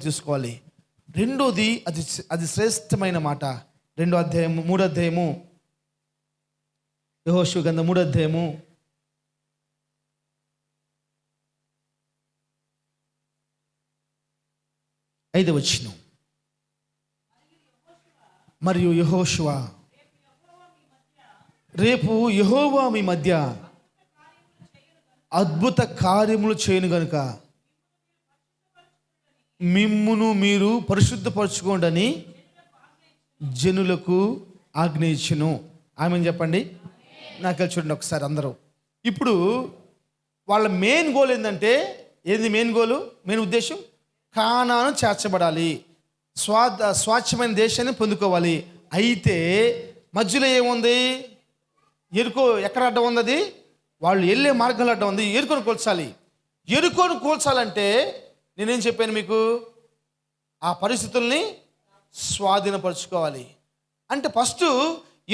తీసుకోవాలి. రెండోది అది శ్రేష్టమైన మాట. 2వ అధ్యాయము 3వ అధ్యాయము యెహోషువ గ్రంథం 3వ అధ్యాయము 5వ వచనం. మరియు యెహోషువ, రేపు యెహోవా మీ మధ్య అద్భుత కార్యములు చేయను గనుక మిమ్మును మీరు పరిశుద్ధపరచుకోండి అని జనులకు ఆజ్ఞయించును. ఆమేన్ చెప్పండి. నాకు చూడండి ఒకసారి అందరూ. ఇప్పుడు వాళ్ళ మెయిన్ గోల్ ఏంటంటే, మెయిన్ ఉద్దేశం? కానాను చేర్చబడాలి, స్వాచ్ఛమైన దేశాన్ని పొందుకోవాలి. అయితే మధ్యలో ఏముంది? ఎరుకో ఎక్కడ అడ్డం ఉంది? అది వాళ్ళు వెళ్ళే మార్గాలు అడ్డం ఉంది. ఎరుకోను కూల్చాలంటే నేనేం చెప్పాను మీకు? ఆ పరిస్థితుల్ని స్వాధీనపరచుకోవాలి. అంటే ఫస్ట్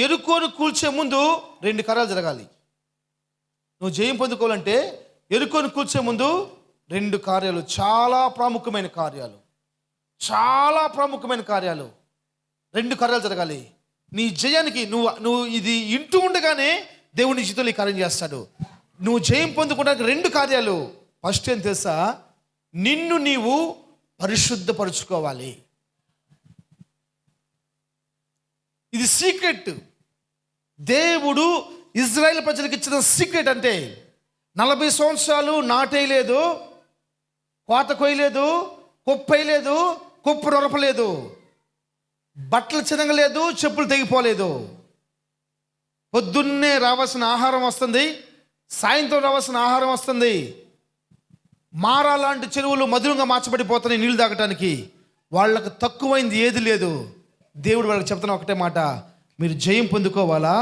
ఎరుకోను కూల్చే ముందు 2 కార్యాలు జరగాలి. నువ్వు జయం పొందుకోవాలంటే ఎరుకోను కూల్చే ముందు 2 కార్యాలు, చాలా ప్రాముఖ్యమైన కార్యాలు 2 కార్యాలు జరగాలి. నీ జయానికి నువ్వు ఇది ఇంటూ ఉండగానే దేవుని జీవితంలో ఈ కార్యం చేస్తాడు. నువ్వు జయం పొందుకోవడానికి 2 కార్యాలు. ఫస్ట్ ఏం తెలుసా? నిన్ను నీవు పరిశుద్ధపరచుకోవాలి. ఇది సీక్రెట్. దేవుడు ఇజ్రాయెల్ ప్రజలకు ఇచ్చిన సీక్రెట్. అంటే 40 సంవత్సరాలు నాటేయలేదు, కోత కొయ్యలేదు, కుప్పేయలేదు, కుప్పు నొరపలేదు, బట్టలు చినగలేదు, చెప్పులు తెగిపోలేదు. పొద్దున్నే రావాల్సిన ఆహారం వస్తుంది, సాయంత్రం రావాల్సిన ఆహారం వస్తుంది. మారా లాంటి చెరువులు మధురంగా మార్చబడిపోతున్నాయి నీళ్లు తాగటానికి. వాళ్ళకు తక్కువైంది ఏది లేదు. దేవుడు వాళ్ళకి చెప్తున్న ఒకటే మాట, మీరు జయం పొందుకోవాలా,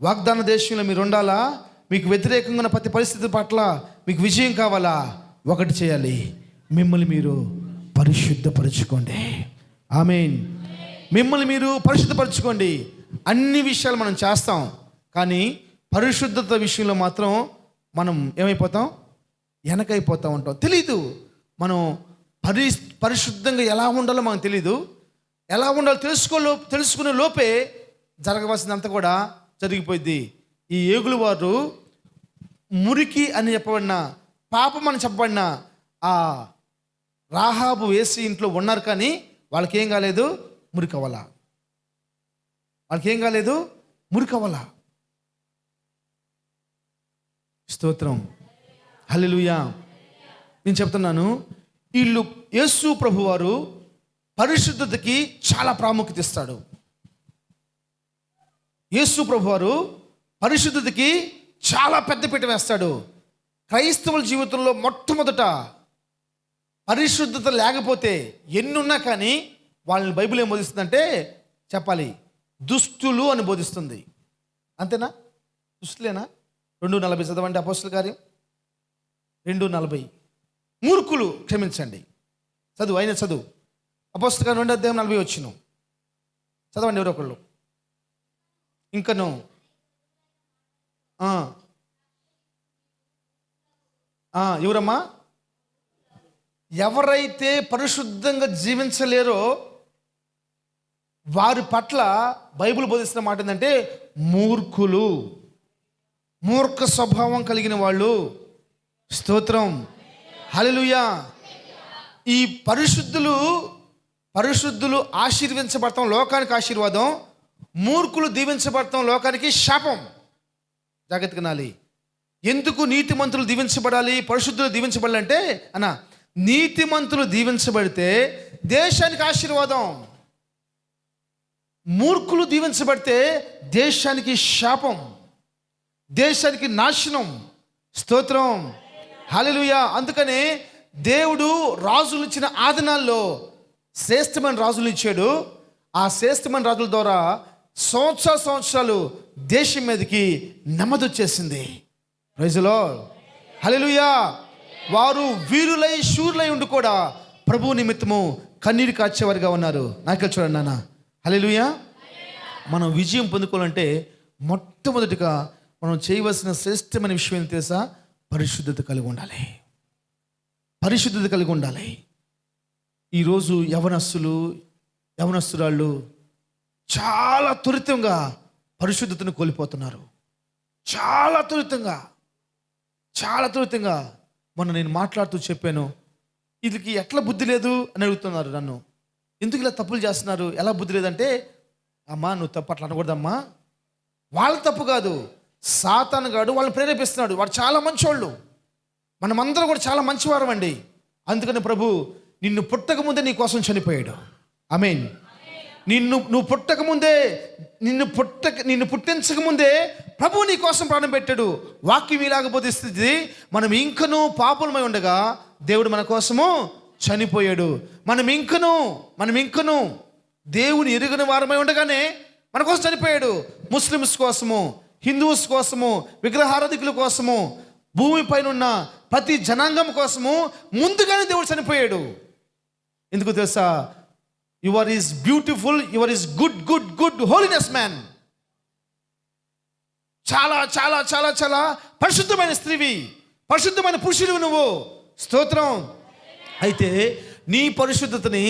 వాగ్దాన దేశంలో మీరు ఉండాలా, మీకు వ్యతిరేకంగా ఉన్న ప్రతి పరిస్థితి పట్ల మీకు విజయం కావాలా, ఒకటి చేయాలి, మిమ్మల్ని మీరు పరిశుద్ధపరచుకోండి. ఆమేన్. మిమ్మల్ని మీరు పరిశుద్ధపరచుకోండి. అన్ని విషయాలు మనం చేస్తాం, కానీ పరిశుద్ధత విషయంలో మాత్రం మనం ఏమైపోతాం? వెనకైపోతూ ఉంటాం. తెలీదు మనం పరిశుద్ధంగా ఎలా ఉండాలో మనకు తెలీదు. ఎలా ఉండాలో తెలుసుకునే లోపే జరగవలసిందంతా కూడా జరిగిపోయింది. ఈ ఏగులు వారు మురికి అని చెప్పబడిన, పాపం అని చెప్పబడిన ఆ రాహాబు వేసి ఇంట్లో ఉన్నారు, కానీ వాళ్ళకేం కాలేదు? మురికవ్వాలా. మురికవ్వాలా. స్తోత్రం, హల్లెలూయా. నేను చెప్తున్నాను, వీళ్ళు యేసు ప్రభు వారు పరిశుద్ధతకి చాలా ప్రాముఖ్యత ఇస్తాడు. యేసు ప్రభు వారు పరిశుద్ధతకి చాలా పెద్దపీట వేస్తాడు. క్రైస్తవుల జీవితంలో మొట్టమొదట పరిశుద్ధత లేకపోతే ఎన్నున్నా కానీ వాళ్ళని బైబిల్ ఏం బోధిస్తుందంటే చెప్పాలి, దుష్టులు అని బోధిస్తుంది. అంతేనా? దుష్టులేనా? 2:40 చదవండి అపోస్తలుల కార్యం 2:40. మూర్ఖులు, క్షమించండి, చదువు అపోస్తలుల కార్యం 2:40 వచ్చిన చదవండి ఎవరో ఒకళ్ళు. ఇంకను ఎవరమ్మా? ఎవరైతే పరిశుద్ధంగా జీవించలేరో వారి పట్ల బైబిల్ బోధిస్తున్న మాట ఏంటంటే మూర్ఖులు, మూర్ఖ స్వభావం కలిగిన వాళ్ళు. స్తోత్రం, హల్లెలూయా. ఈ పరిశుద్ధులు ఆశీర్వించబడతాం, లోకానికి ఆశీర్వాదం. మూర్ఖులు దీవించబడటం లోకానికి శాపం. జాగ్రత్త వినాలి. ఎందుకు నీతిమంతులు దీవించబడాలి, పరిశుద్ధులు దీవించబడాలంటే నీతిమంతులు దీవించబడితే దేశానికి ఆశీర్వాదం, మూర్ఖులు దీవించబడితే దేశానికి శాపం, దేశానికి నాశనం. స్తోత్రం, హల్లెలూయా. అందుకనే దేవుడు రాజులు ఇచ్చిన ఆదినాల్లో శ్రేష్టమైన రాజులు ఇచ్చాడు. ఆ శ్రేష్టమైన రాజుల ద్వారా సంవత్సరాలు దేశం మీదకి నెమ్మది వచ్చేసింది. ప్రైజ్ ది లార్డ్, హల్లెలూయా. వారు వీరులై శూరులై ఉండి కూడా ప్రభు నిమిత్తము కన్నీరు కార్చేవారుగా ఉన్నారు. నాకు చూడండి నాన్న, హల్లెలూయా. మనం విజయం పొందుకోవాలంటే మొట్టమొదటిగా మనం చేయవలసిన శ్రేష్టమైన విషయం ఏంటి తెలుసా? పరిశుద్ధత కలిగి ఉండాలి. పరిశుద్ధత కలిగి ఉండాలి. ఈరోజు యవనస్తురాళ్ళు చాలా త్వరితంగా పరిశుద్ధతను కోల్పోతున్నారు. చాలా త్వరితంగా. మొన్న నేను మాట్లాడుతూ చెప్పాను, వీళ్ళకి ఎట్లా బుద్ధి లేదు అని అడుగుతున్నారు నన్ను. ఎందుకు ఇలా తప్పులు చేస్తున్నారు, ఎలా బుద్ధి లేదంటే, అమ్మా నువ్వు తప్పు అట్లా అనకూడదమ్మా. వాళ్ళ తప్పు కాదు, సాతాను గాడు వాళ్ళని ప్రేరేపిస్తున్నాడు. వాడు చాలా మంచోళ్ళు, మనమందరం కూడా చాలా మంచివారం అండి. అందుకని ప్రభు నిన్ను పుట్టక ముందే నీ కోసం చనిపోయాడు. ఆమేన్. నువ్వు పుట్టక ముందే, నిన్ను పుట్టించక ముందే ప్రభు నీ కోసం ప్రాణం పెట్టాడు. వాక్యం ఇలాగ బోధిస్తుంది, మనం ఇంకనూ పాపులమై ఉండగా దేవుడు మన కోసము చనిపోయాడు. మనం ఇంకనూ దేవుని ఎరుగని వారమై ఉండగానే మన కోసం చనిపోయాడు. ముస్లిమ్స్ కోసము, హిందూస్ కోసము, విగ్రహారాధికుల కోసము, భూమి పైన ఉన్న ప్రతి జనాంగం కోసము ముందుగానే దేవుడు చనిపోయాడు. ఎందుకు తెలుసా? You are is beautiful, you are is good holiness man. చాలా చాలా చాలా చాలా పరిశుద్ధమైన స్త్రీవి, పరిశుద్ధమైన పురుషుడివి నువ్వు. స్తోత్రం. అయితే నీ పరిశుద్ధతని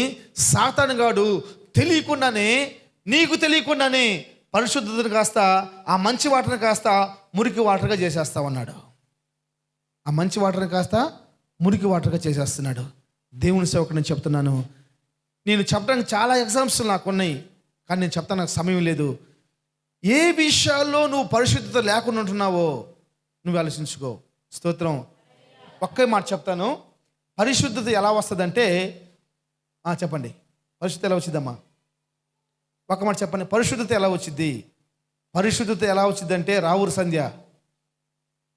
సాతానుగాడు నీకు తెలియకుండానే పరిశుద్ధతను కాస్త, ఆ మంచి వాటర్ని కాస్త మురికి వాటర్గా చేసేస్తామన్నాడు. ఆ మంచి వాటర్ని కాస్త మురికి వాటర్గా చేసేస్తున్నాడు. దేవుని సేవకు నేను చెప్తున్నాను, నేను చెప్పడానికి చాలా ఎగ్జాంపుల్స్ నాకు ఉన్నాయి, కానీ నేను చెప్తాను, నాకు సమయం లేదు. ఏ విషయాల్లో నువ్వు పరిశుద్ధత లేకుండా ఉంటున్నావో నువ్వు ఆలోచించుకో. స్తోత్రం. ఒకే మాట చెప్తాను, పరిశుద్ధత ఎలా వస్తుందంటే, చెప్పండి పరిశుద్ధత ఎలా వచ్చిందమ్మా? ఒక మాట చెప్పండి, పరిశుద్ధత ఎలా వచ్చింది? పరిశుద్ధత ఎలా వచ్చిందంటే, రావురు సంధ్య,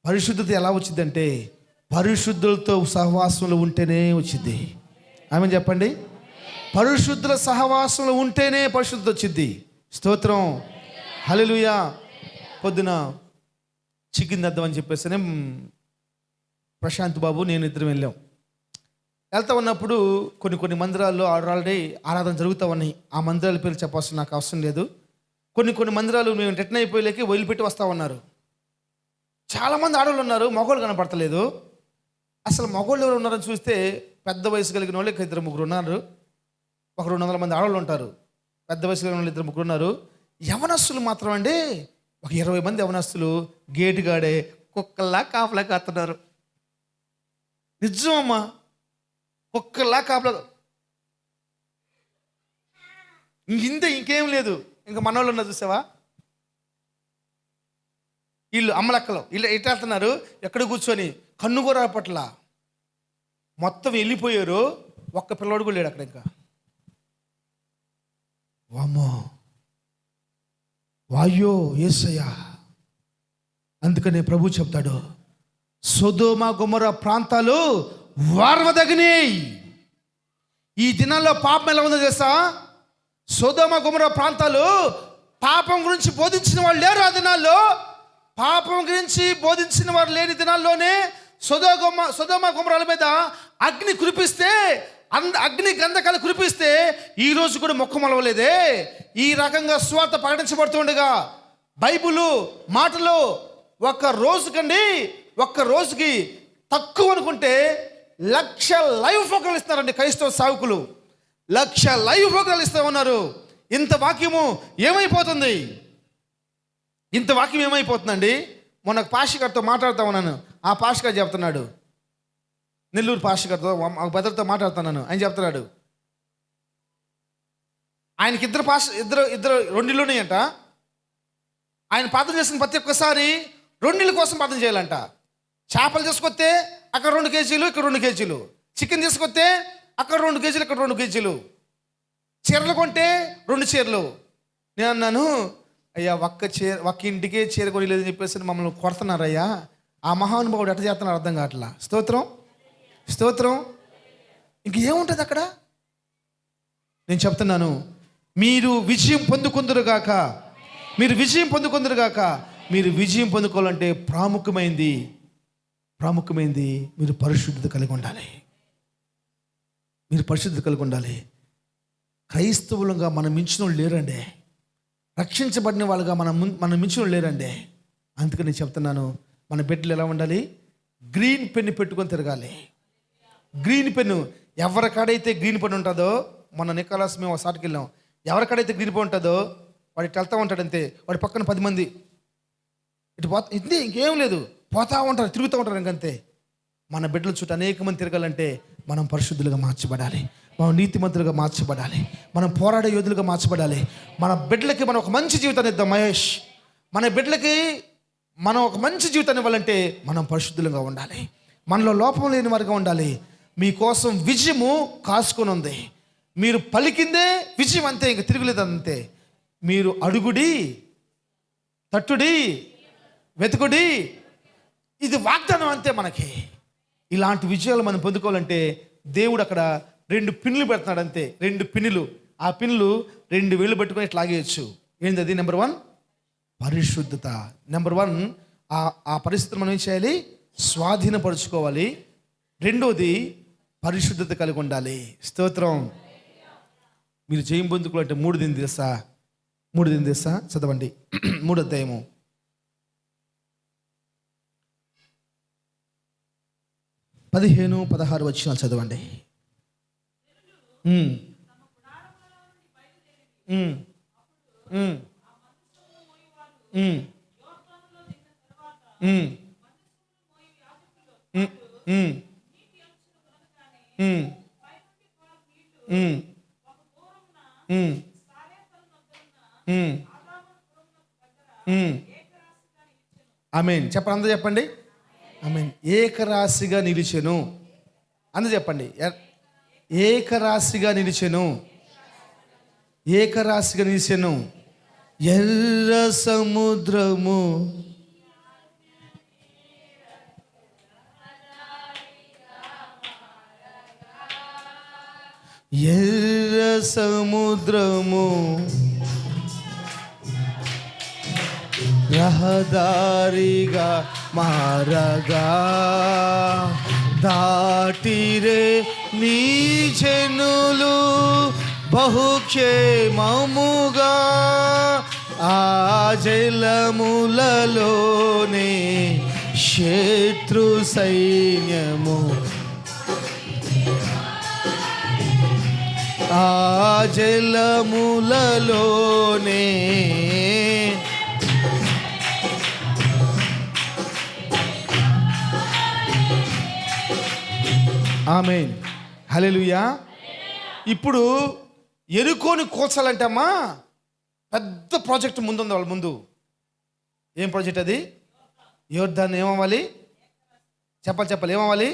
పరిశుద్ధత ఎలా వచ్చిందంటే పరిశుద్ధులతో సహవాసంలో ఉంటేనే వచ్చింది. ఆమె చెప్పండి, పరిశుద్ధుల సహవాసంలో ఉంటేనే పరిశుద్ధత వచ్చింది. స్తోత్రం, హల్లెలూయా. పొద్దున చికెన్ తెద్దామని చెప్పేసి ప్రశాంత్ బాబు నేను ఇద్దరం వెళ్తా ఉన్నప్పుడు కొన్ని మందిరాల్లో ఆల్రెడీ ఆరాధన జరుగుతూ ఉన్నాయి. ఆ మందిరాల పేరు చెప్పాల్సిన నాకు అవసరం లేదు. కొన్ని మందిరాలు మేము రిటర్న్ అయిపోయేకి వదిలిపెట్టి వస్తూ ఉన్నారు. చాలామంది ఆడవాళ్ళు ఉన్నారు, మగవాళ్ళు కనపడతలేదు. అసలు మగవాళ్ళు ఎవరు ఉన్నారని చూస్తే పెద్ద వయసు కలిగిన వాళ్ళు 2-3 ఉన్నారు. ఒక 200 మంది ఆడవాళ్ళు ఉంటారు. పెద్ద వయసు కలిగిన వాళ్ళు 2-3 ఉన్నారు. యవనస్తులు మాత్రం అండి ఒక 20 మంది యవనస్తులు గేటుగాడే కుక్కల్లా కాపలా కాస్తున్నారు. నిజం అమ్మా, కుక్కల్లా కాపలా. ఇంకేం లేదు. ఇంకా మనోళ్ళు ఉన్నారు చూసావా, వీళ్ళు అమ్మలక్కలు వీళ్ళు ఎట్లా వెళ్తున్నారు, ఎక్కడ కూర్చొని కన్నుగోర పట్ల మొత్తం వెళ్ళిపోయారు. ఒక్క పిల్లవాడు కూడా లేడు అక్కడ. ఇంకా వామ్మో, వాయ్యో యేసయ్యా. అందుకనే ప్రభు చెప్తాడు, సొదొమ గొమొర్రా ప్రాంతాలు వార్వదగినాయి. ఈ దినాల్లో పాపం ఎలా ఉందో తెలుసా? సొదొమ గొమొర్రా ప్రాంతాలు పాపం గురించి బోధించిన వాళ్ళు లేరు. ఆ దినాల్లో పాపం గురించి బోధించిన వారు లేని దినాల్లోనే సొదొమ గొమొర్రాల మీద అగ్ని కురిపిస్తే, అగ్ని గంధకాలు కురిపిస్తే ఈ రోజు కూడా మొక్క మొలవలేదే. ఈ రకంగా సువార్త ప్రకటించబడుతుండగా బైబిలు మాటలు ఒక్క రోజుకి తక్కువ అనుకుంటే 1,00,000 లైవ్ ఫోకలు ఇస్తున్నారండి క్రైస్తవ సేవకులు. 1,00,000 లైవ్ ఫోకలు ఇస్తూ ఉన్నారు. ఇంత వాక్యము ఏమైపోతుంది? ఇంత వాక్యం ఏమైపోతుందండి? మొన్న పాస్టర్ గారితో మాట్లాడుతూ ఉన్నాను. ఆ పాస్టర్ గారు చెప్తున్నాడు, నెల్లూరు పాస్టర్ గారితో, ఒక బ్రదర్తో మాట్లాడుతున్నాను. ఆయన చెప్తున్నాడు, ఆయనకి ఇద్దరు రెండిళ్ళు ఉన్నాయంట. ఆయన ప్రార్థన చేసిన ప్రతి ఒక్కసారి రెండిళ్ళ కోసం ప్రార్థన చేయాలంట. చేపలు తీసుకొస్తే అక్కడ 2 కేజీలు, ఇక్కడ 2 కేజీలు. చికెన్ తీసుకొస్తే అక్కడ 2 కేజీలు, ఇక్కడ 2 కేజీలు. చీరలు కొంటే 2 చీరలు. నేను అన్నాను, అయ్యా ఒక్క ఇంటికే చీర కొనిలేదని చెప్పేసి మమ్మల్ని కొడుతున్నారయ్యా. ఆ మహానుభావుడు ఎట్లా చేస్తున్నారు అర్థం కావట్లా. స్తోత్రం. ఇంకేముంటుంది అక్కడ? నేను చెప్తున్నాను, మీరు విజయం పొందుకుందరుగాక. మీరు విజయం పొందుకోవాలంటే ప్రాముఖ్యమైంది మీరు పరిశుద్ధత కలిగి ఉండాలి. క్రైస్తవులుగా మనం మించిన వాళ్ళు లేరండి. రక్షించబడిన వాళ్ళుగా మనం మించిన వాళ్ళు లేరండి. అందుకని నేను చెప్తున్నాను, మన బిడ్డలు ఎలా ఉండాలి? గ్రీన్ పెన్ను పెట్టుకొని తిరగాలి. గ్రీన్ పెన్ను ఎవరికాడైతే గ్రీన్ పెన్ ఉంటుందో, మన నికోలాస్ మేము ఒకసారికి వెళ్ళాం, ఎవరికాడైతే గ్రీన్ పెన్ ఉంటుందో వాడు ఇటు వెళ్తూ ఉంటాడు అంతే. వాడి పక్కన 10 మంది ఇటు ఇంతే, ఇంకేం లేదు, పోతూ ఉంటారు, తిరుగుతూ ఉంటారు. ఇంకంతే. మన బిడ్డల చుట్టూ అనేక మంది తిరగాలంటే మనం పరిశుద్ధులుగా మార్చబడాలి, మనం నీతిమంతులుగా మార్చబడాలి, మనం పోరాడే యోధులుగా మార్చబడాలి. మన బిడ్డలకి మనం ఒక మంచి జీవితాన్ని ఇద్దాం. మహేష్, మన బిడ్డలకి మనం ఒక మంచి జీవితాన్ని ఇవ్వాలంటే మనం పరిశుద్ధులుగా ఉండాలి, మనలో లోపం లేని వారిగా ఉండాలి. మీకోసం విజయము కాసుకొని ఉంది. మీరు పలికిందే విజయం, అంతే, ఇంక తిరుగులేదు అంతే. మీరు అడుగుడి, తట్టుడి, వెతుకుడి, ఇది వాగ్దానం అంతే మనకి. ఇలాంటి విజయాలు మనం పొందుకోవాలంటే దేవుడు అక్కడ 2 పిన్నులు పెడుతున్నాడు అంతే. 2 పిన్నులు. ఆ పిన్నులు 2 వేళ్ళు పెట్టుకొని ఇట్లా లాగేయచ్చు. ఏంటది? నెంబర్ 1 పరిశుద్ధత. నెంబర్ 1 ఆ పరిస్థితిని మనం ఏం చేయాలి? స్వాధీనపరుచుకోవాలి. రెండోది పరిశుద్ధత కలిగి ఉండాలి. స్తోత్రం. మీరు జయం పొందుకోవాలంటే 3 దిన తెలుసా? చదవండి. 3వ అధ్యాయము 15-16 వచనాలు చదవండి. ఆమేన్ చెప్పండి, అందరూ చెప్పండి. ఆమేన్. ఏకరాశిగా నిలిచెను. అందరూ చెప్పండి. ఏకరాశిగా నిలిచెను. ఎర్ర సముద్రము రహదారిగా మారగా దాటిరే నీ జనులు బహుక్షేమముగా. ఆ జలములలోనే శత్రు సైన్యము, ఆ జలములలోనే ఆమేన్. హల్లెలూయా. ఇప్పుడు ఎరుకోని కూర్చాలంటమ్మా పెద్ద ప్రాజెక్ట్ ముందుంది వాళ్ళ ముందు. ఏం ప్రాజెక్ట్ అది? యోర్దాను ఏమవ్వాలి? చెప్పాలి, ఏమవ్వాలి?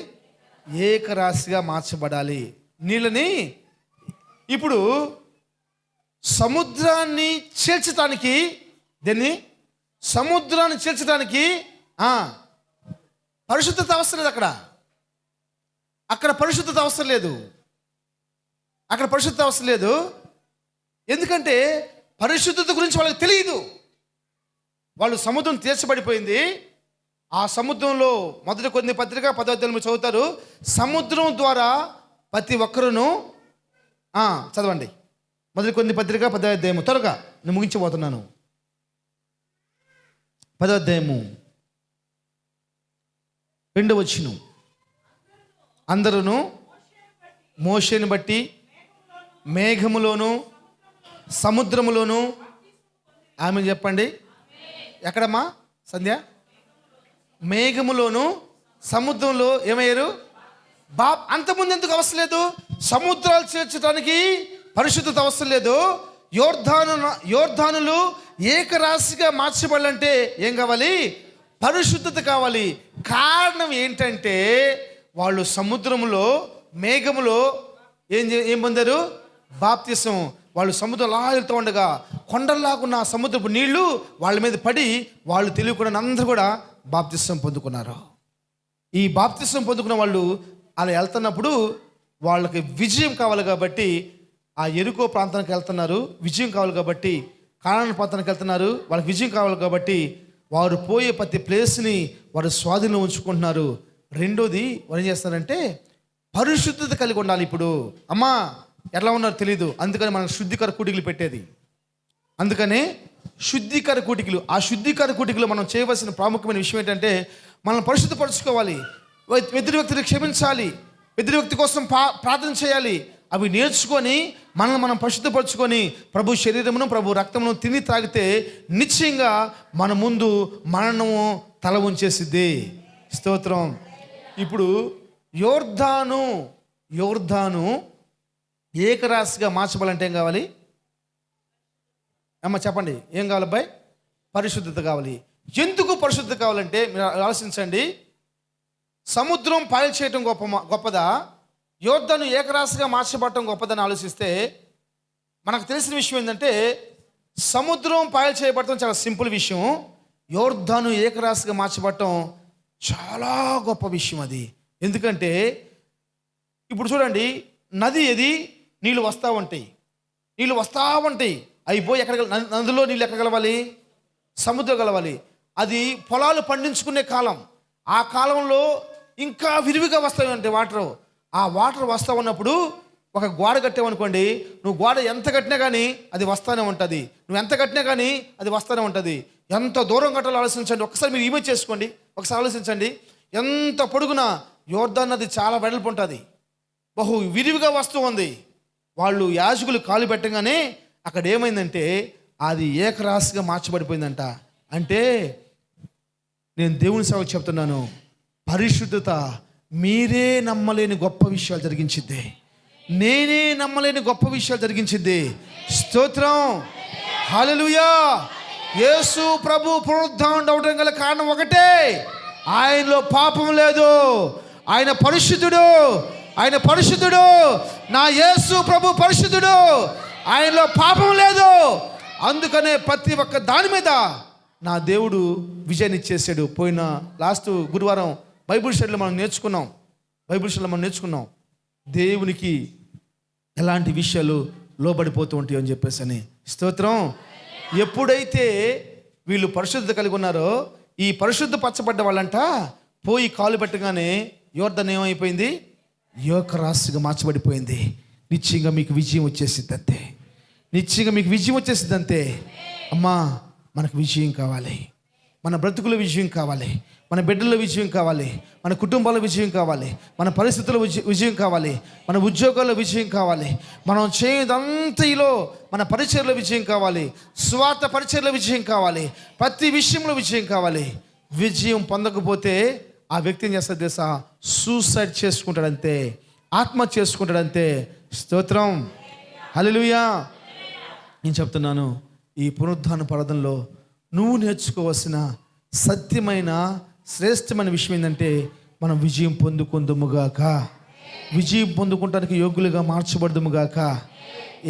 ఏకరాశిగా మార్చబడాలి. నీళ్ళని ఇప్పుడు సముద్రాన్ని చేర్చడానికి పరిశుద్ధత అవసరం లేదు. అక్కడ పరిశుద్ధత అవసరం లేదు. ఎందుకంటే పరిశుద్ధత గురించి వాళ్ళకి తెలియదు. వాళ్ళు సముద్రం తీర్చబడిపోయింది. ఆ సముద్రంలో మొదటి కొన్ని పత్రిక 10వ అధ్యాయంలో చదువుతారు. సముద్రం ద్వారా ప్రతి ఒక్కరును చదవండి. మొదటి కొన్ని పత్రిక 10వ అధ్యాయము. త్వరగా నేను ముగించబోతున్నాను. 10వ అధ్యాయము 2వ వచనం. అందరూ మోషేను బట్టి మేఘములోను సముద్రములోను, ఆమె చెప్పండి, ఎక్కడమ్మా సంధ్య? మేఘములోను సముద్రంలో ఏమయ్యారు? అంతకుముందు ఎందుకు అవసరం లేదు? సముద్రాలు చేర్చడానికి పరిశుద్ధత అవసరం లేదు. యోర్ధానులు ఏకరాశిగా మార్చబడాలంటే ఏం కావాలి? పరిశుద్ధత కావాలి. కారణం ఏంటంటే వాళ్ళు సముద్రంలో మేఘములో ఏం పొందారు? బాప్తిసం. వాళ్ళు సముద్రం అలా వెళ్తూ ఉండగా కొండల్లాగున్న సముద్రపు నీళ్లు వాళ్ళ మీద పడి వాళ్ళు తెలియకుండా అందరూ కూడా బాప్తిసం పొందుకున్నారు. ఈ బాప్తిసం పొందుకున్న వాళ్ళు అలా వెళ్తున్నప్పుడు వాళ్ళకి విజయం కావాలి కాబట్టి ఆ ఎరుకో ప్రాంతానికి వెళ్తున్నారు, విజయం కావాలి కాబట్టి కానాను ప్రాంతానికి వెళ్తున్నారు, వాళ్ళకి విజయం కావాలి కాబట్టి వారు పోయే ప్రతి ప్లేస్ని వారు స్వాధీనంలో ఉంచుకుంటున్నారు. రెండోది వారు ఏం చేస్తారంటే పరిశుద్ధత కలిగి ఉండాలి. ఇప్పుడు అమ్మా ఎట్లా ఉన్నారో తెలీదు, అందుకని మనకు శుద్ధికర కూటికలు పెట్టేది. అందుకనే శుద్ధికర కూటికలు, ఆ శుద్ధికర కూటికలు మనం చేయవలసిన ప్రాముఖ్యమైన విషయం ఏంటంటే మనల్ని పరిశుద్ధపరచుకోవాలి, ఎదుటి వ్యక్తిని క్షమించాలి, ఎదుటి వ్యక్తి కోసం ప్రార్థన చేయాలి. అవి నేర్చుకొని మనల్ని మనం పరిశుద్ధపరచుకొని ప్రభు శరీరమును ప్రభు రక్తమును తిని త్రాగితే నిశ్చయంగా మన ముందు మరణము తల ఉంచేసిద్ది. స్తోత్రం. ఇప్పుడు యోర్ధాను ఏకరాశిగా మార్చబడాలంటే ఏం కావాలి? అమ్మ చెప్పండి, ఏం కావాలి అబ్బాయి? పరిశుద్ధత కావాలి. ఎందుకు పరిశుద్ధత కావాలంటే మీరు ఆలోచించండి. సముద్రం పాయలు చేయటం గొప్పదా, యోర్ధాను ఏకరాశిగా మార్చబడటం గొప్పదని ఆలోచిస్తే మనకు తెలిసిన విషయం ఏంటంటే సముద్రం పాయలు చేయబడటం చాలా సింపుల్ విషయం, యోర్ధాను ఏకరాశిగా మార్చబడటం చాలా గొప్ప విషయం అది. ఎందుకంటే ఇప్పుడు చూడండి, నది ఏది? నీళ్ళు వస్తూ ఉంటాయి, అయిపోయి ఎక్కడ నదిలో నీళ్ళు ఎక్కడ కలవాలి? సముద్రం కలవాలి. అది పొలాలు పండించుకునే కాలం, ఆ కాలంలో ఇంకా విరివిగా వస్తాయి అంటే వాటర్. ఆ వాటర్ వస్తూ ఉన్నప్పుడు ఒక గోడ కట్టామనుకోండి, నువ్వు గోడ ఎంత కట్టినా కానీ అది వస్తూనే ఉంటుంది, నువ్వు ఎంత కట్టినా కానీ అది వస్తూనే ఉంటుంది. ఎంత దూరం కట్టాలో ఆలోచించండి. ఒకసారి మీరు ఇమేజ్ చేసుకోండి, ఒకసారి ఆలోచించండి. ఎంత పొడుగున యోర్దాన్ నది చాలా వెడల్పు ఉంటుంది, బహు విరివిగా వస్తూ ఉంది. వాళ్ళు యాజకులు కాలు పెట్టగానే అక్కడ ఏమైందంటే అది ఏకరాశిగా మార్చబడిపోయిందంట. అంటే నేను దేవుని సేవ చెప్తున్నాను, పరిశుద్ధత మీరే నమ్మలేని గొప్ప విషయాలు జరిగించింది, నేనే నమ్మలేని గొప్ప విషయాలు జరిగించింది. స్తోత్రం, హల్లెలూయా. యేసు ప్రభు పునరుద్ధానం అవడం గల కారణం ఒకటే, ఆయనలో పాపం లేదు, ఆయన పరిశుద్ధుడు, నా యేసు ప్రభు పరిశుద్ధుడు, ఆయనలో పాపం లేదు. అందుకనే ప్రతి ఒక్క దాని మీద నా దేవుడు విజయాన్ని ఇచ్చేసాడు. పోయిన లాస్ట్ గురువారం బైబిల్ స్టడీలో మనం నేర్చుకున్నాం దేవునికి ఎలాంటి విషయాలు లోబడిపోతూ ఉంటాయి అని చెప్పేసి అని. స్తోత్రం. ఎప్పుడైతే వీళ్ళు పరిశుద్ధత కలిగి ఉన్నారో ఈ పరిశుద్ధ పచ్చబడ్డ వాళ్ళంట పోయి కాలు పెట్టగానే యోర్దాను ఏమైపోయింది? ఏకరాశిగా మార్చబడిపోయింది. నిశ్చయంగా మీకు విజయం వచ్చేసిద్దంతే. అమ్మా, మనకు విజయం కావాలి, మన బ్రతుకుల విజయం కావాలి, మన బిడ్డల విజయం కావాలి, మన కుటుంబాల విజయం కావాలి, మన పరిస్థితుల విజయం కావాలి, మన ఉద్యోగాల్లో విజయం కావాలి, మనం చేయదంతలో మన పరిచర్ల విజయం కావాలి, స్వార్థ పరిచర్ల విజయం కావాలి, ప్రతి విషయంలో విజయం కావాలి. విజయం పొందకపోతే ఆ వ్యక్తి ఏం చేస్తాడు తెలుసా? సూసైడ్ చేసుకుంటాడంతే, ఆత్మహత్య చేసుకుంటాడంతే. స్తోత్రం, హల్లెలూయా. నేను చెప్తున్నాను, ఈ పునరుద్ధాన పర్వతంలో నువ్వు నేర్చుకోవాల్సిన సత్యమైన శ్రేష్టమైన విషయం ఏంటంటే మనం విజయం పొందుకుందుముగాక, విజయం పొందుకుంటానికి యోగ్యులుగా మార్చబడదుముగాక.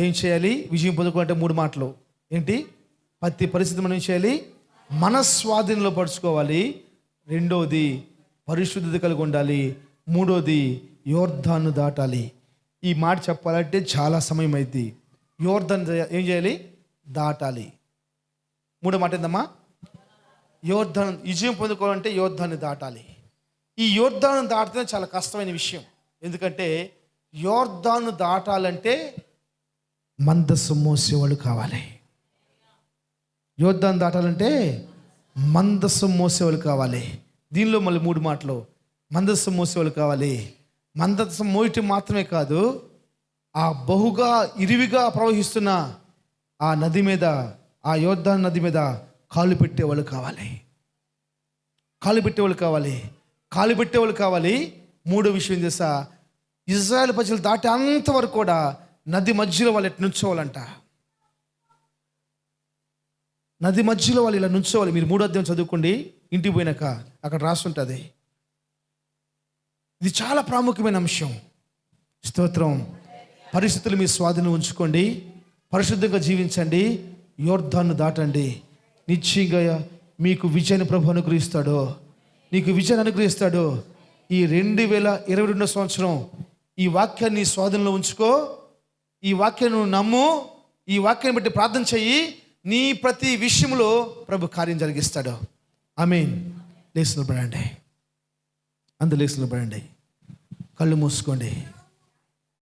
ఏం చేయాలి? విజయం పొందుకోవాలంటే 3 మాటలు ఏంటి? ప్రతి పరిస్థితి మనం ఏం చేయాలి? మన స్వాధీనంలో పరుచుకోవాలి. రెండోది పరిశుద్ధత కలిగి ఉండాలి. మూడోది యోర్దాను దాటాలి. ఈ మాట చెప్పాలంటే చాలా సమయం అయింది. యోర్దాను ఏం చేయాలి? దాటాలి. మూడో మాట ఏందమ్మా? యోర్దాను విజయం పొందుకోవాలంటే యోర్దాన్ని దాటాలి. ఈ యోర్దాను దాటితే చాలా కష్టమైన విషయం. ఎందుకంటే యోర్దాను దాటాలంటే మందస్సు మోసేవాళ్ళు కావాలి. యోర్దాను దాటాలంటే మందస్సు మోసేవాళ్ళు కావాలి. దీనిలో మళ్ళీ 3 మాటలు. మందస్సు మోసేవాళ్ళు కావాలి. మందస్సు మోయటం మాత్రమే కాదు, ఆ బహుగా ఇరివిగా ప్రవహిస్తున్న ఆ నది మీద, ఆ యోర్దాను నది మీద కాలు పెట్టేవాళ్ళు కావాలి. మూడో విషయం చేసా, ఇజ్రాయెల్ ప్రజలు దాటే అంతవరకు కూడా నది మధ్యలో వాళ్ళు ఎట్టు నుంచోవాలంట. నది మధ్యలో వాళ్ళు ఇలా నుంచోవాలి. మీరు 3వ అధ్యాయం చదువుకోండి, ఇంటికి పోయినాక అక్కడ రాస్తుంటుంది. ఇది చాలా ప్రాముఖ్యమైన అంశం. స్తోత్రం. పరిస్థితులు మీ స్వాధీనం ఉంచుకోండి, పరిశుద్ధంగా జీవించండి, యోర్దాను దాటండి. నిశ్చయంగా మీకు విజయాన్ని ప్రభు అనుగ్రహిస్తాడు, నీకు విజయాన్ని అనుగ్రహిస్తాడు. ఈ 2022 సంవత్సరం ఈ వాక్యాన్ని స్వాధీనంలో ఉంచుకో, ఈ వాక్యాన్ని నువ్వు నమ్ము, ఈ వాక్యాన్ని బట్టి ప్రార్థన చెయ్యి. నీ ప్రతి విషయంలో ప్రభు కార్యం జరిగిస్తాడు. ఆమేన్. లేచి నిలబడండి, అందరూ లేచి నిలబడండి, కళ్ళు మూసుకోండి.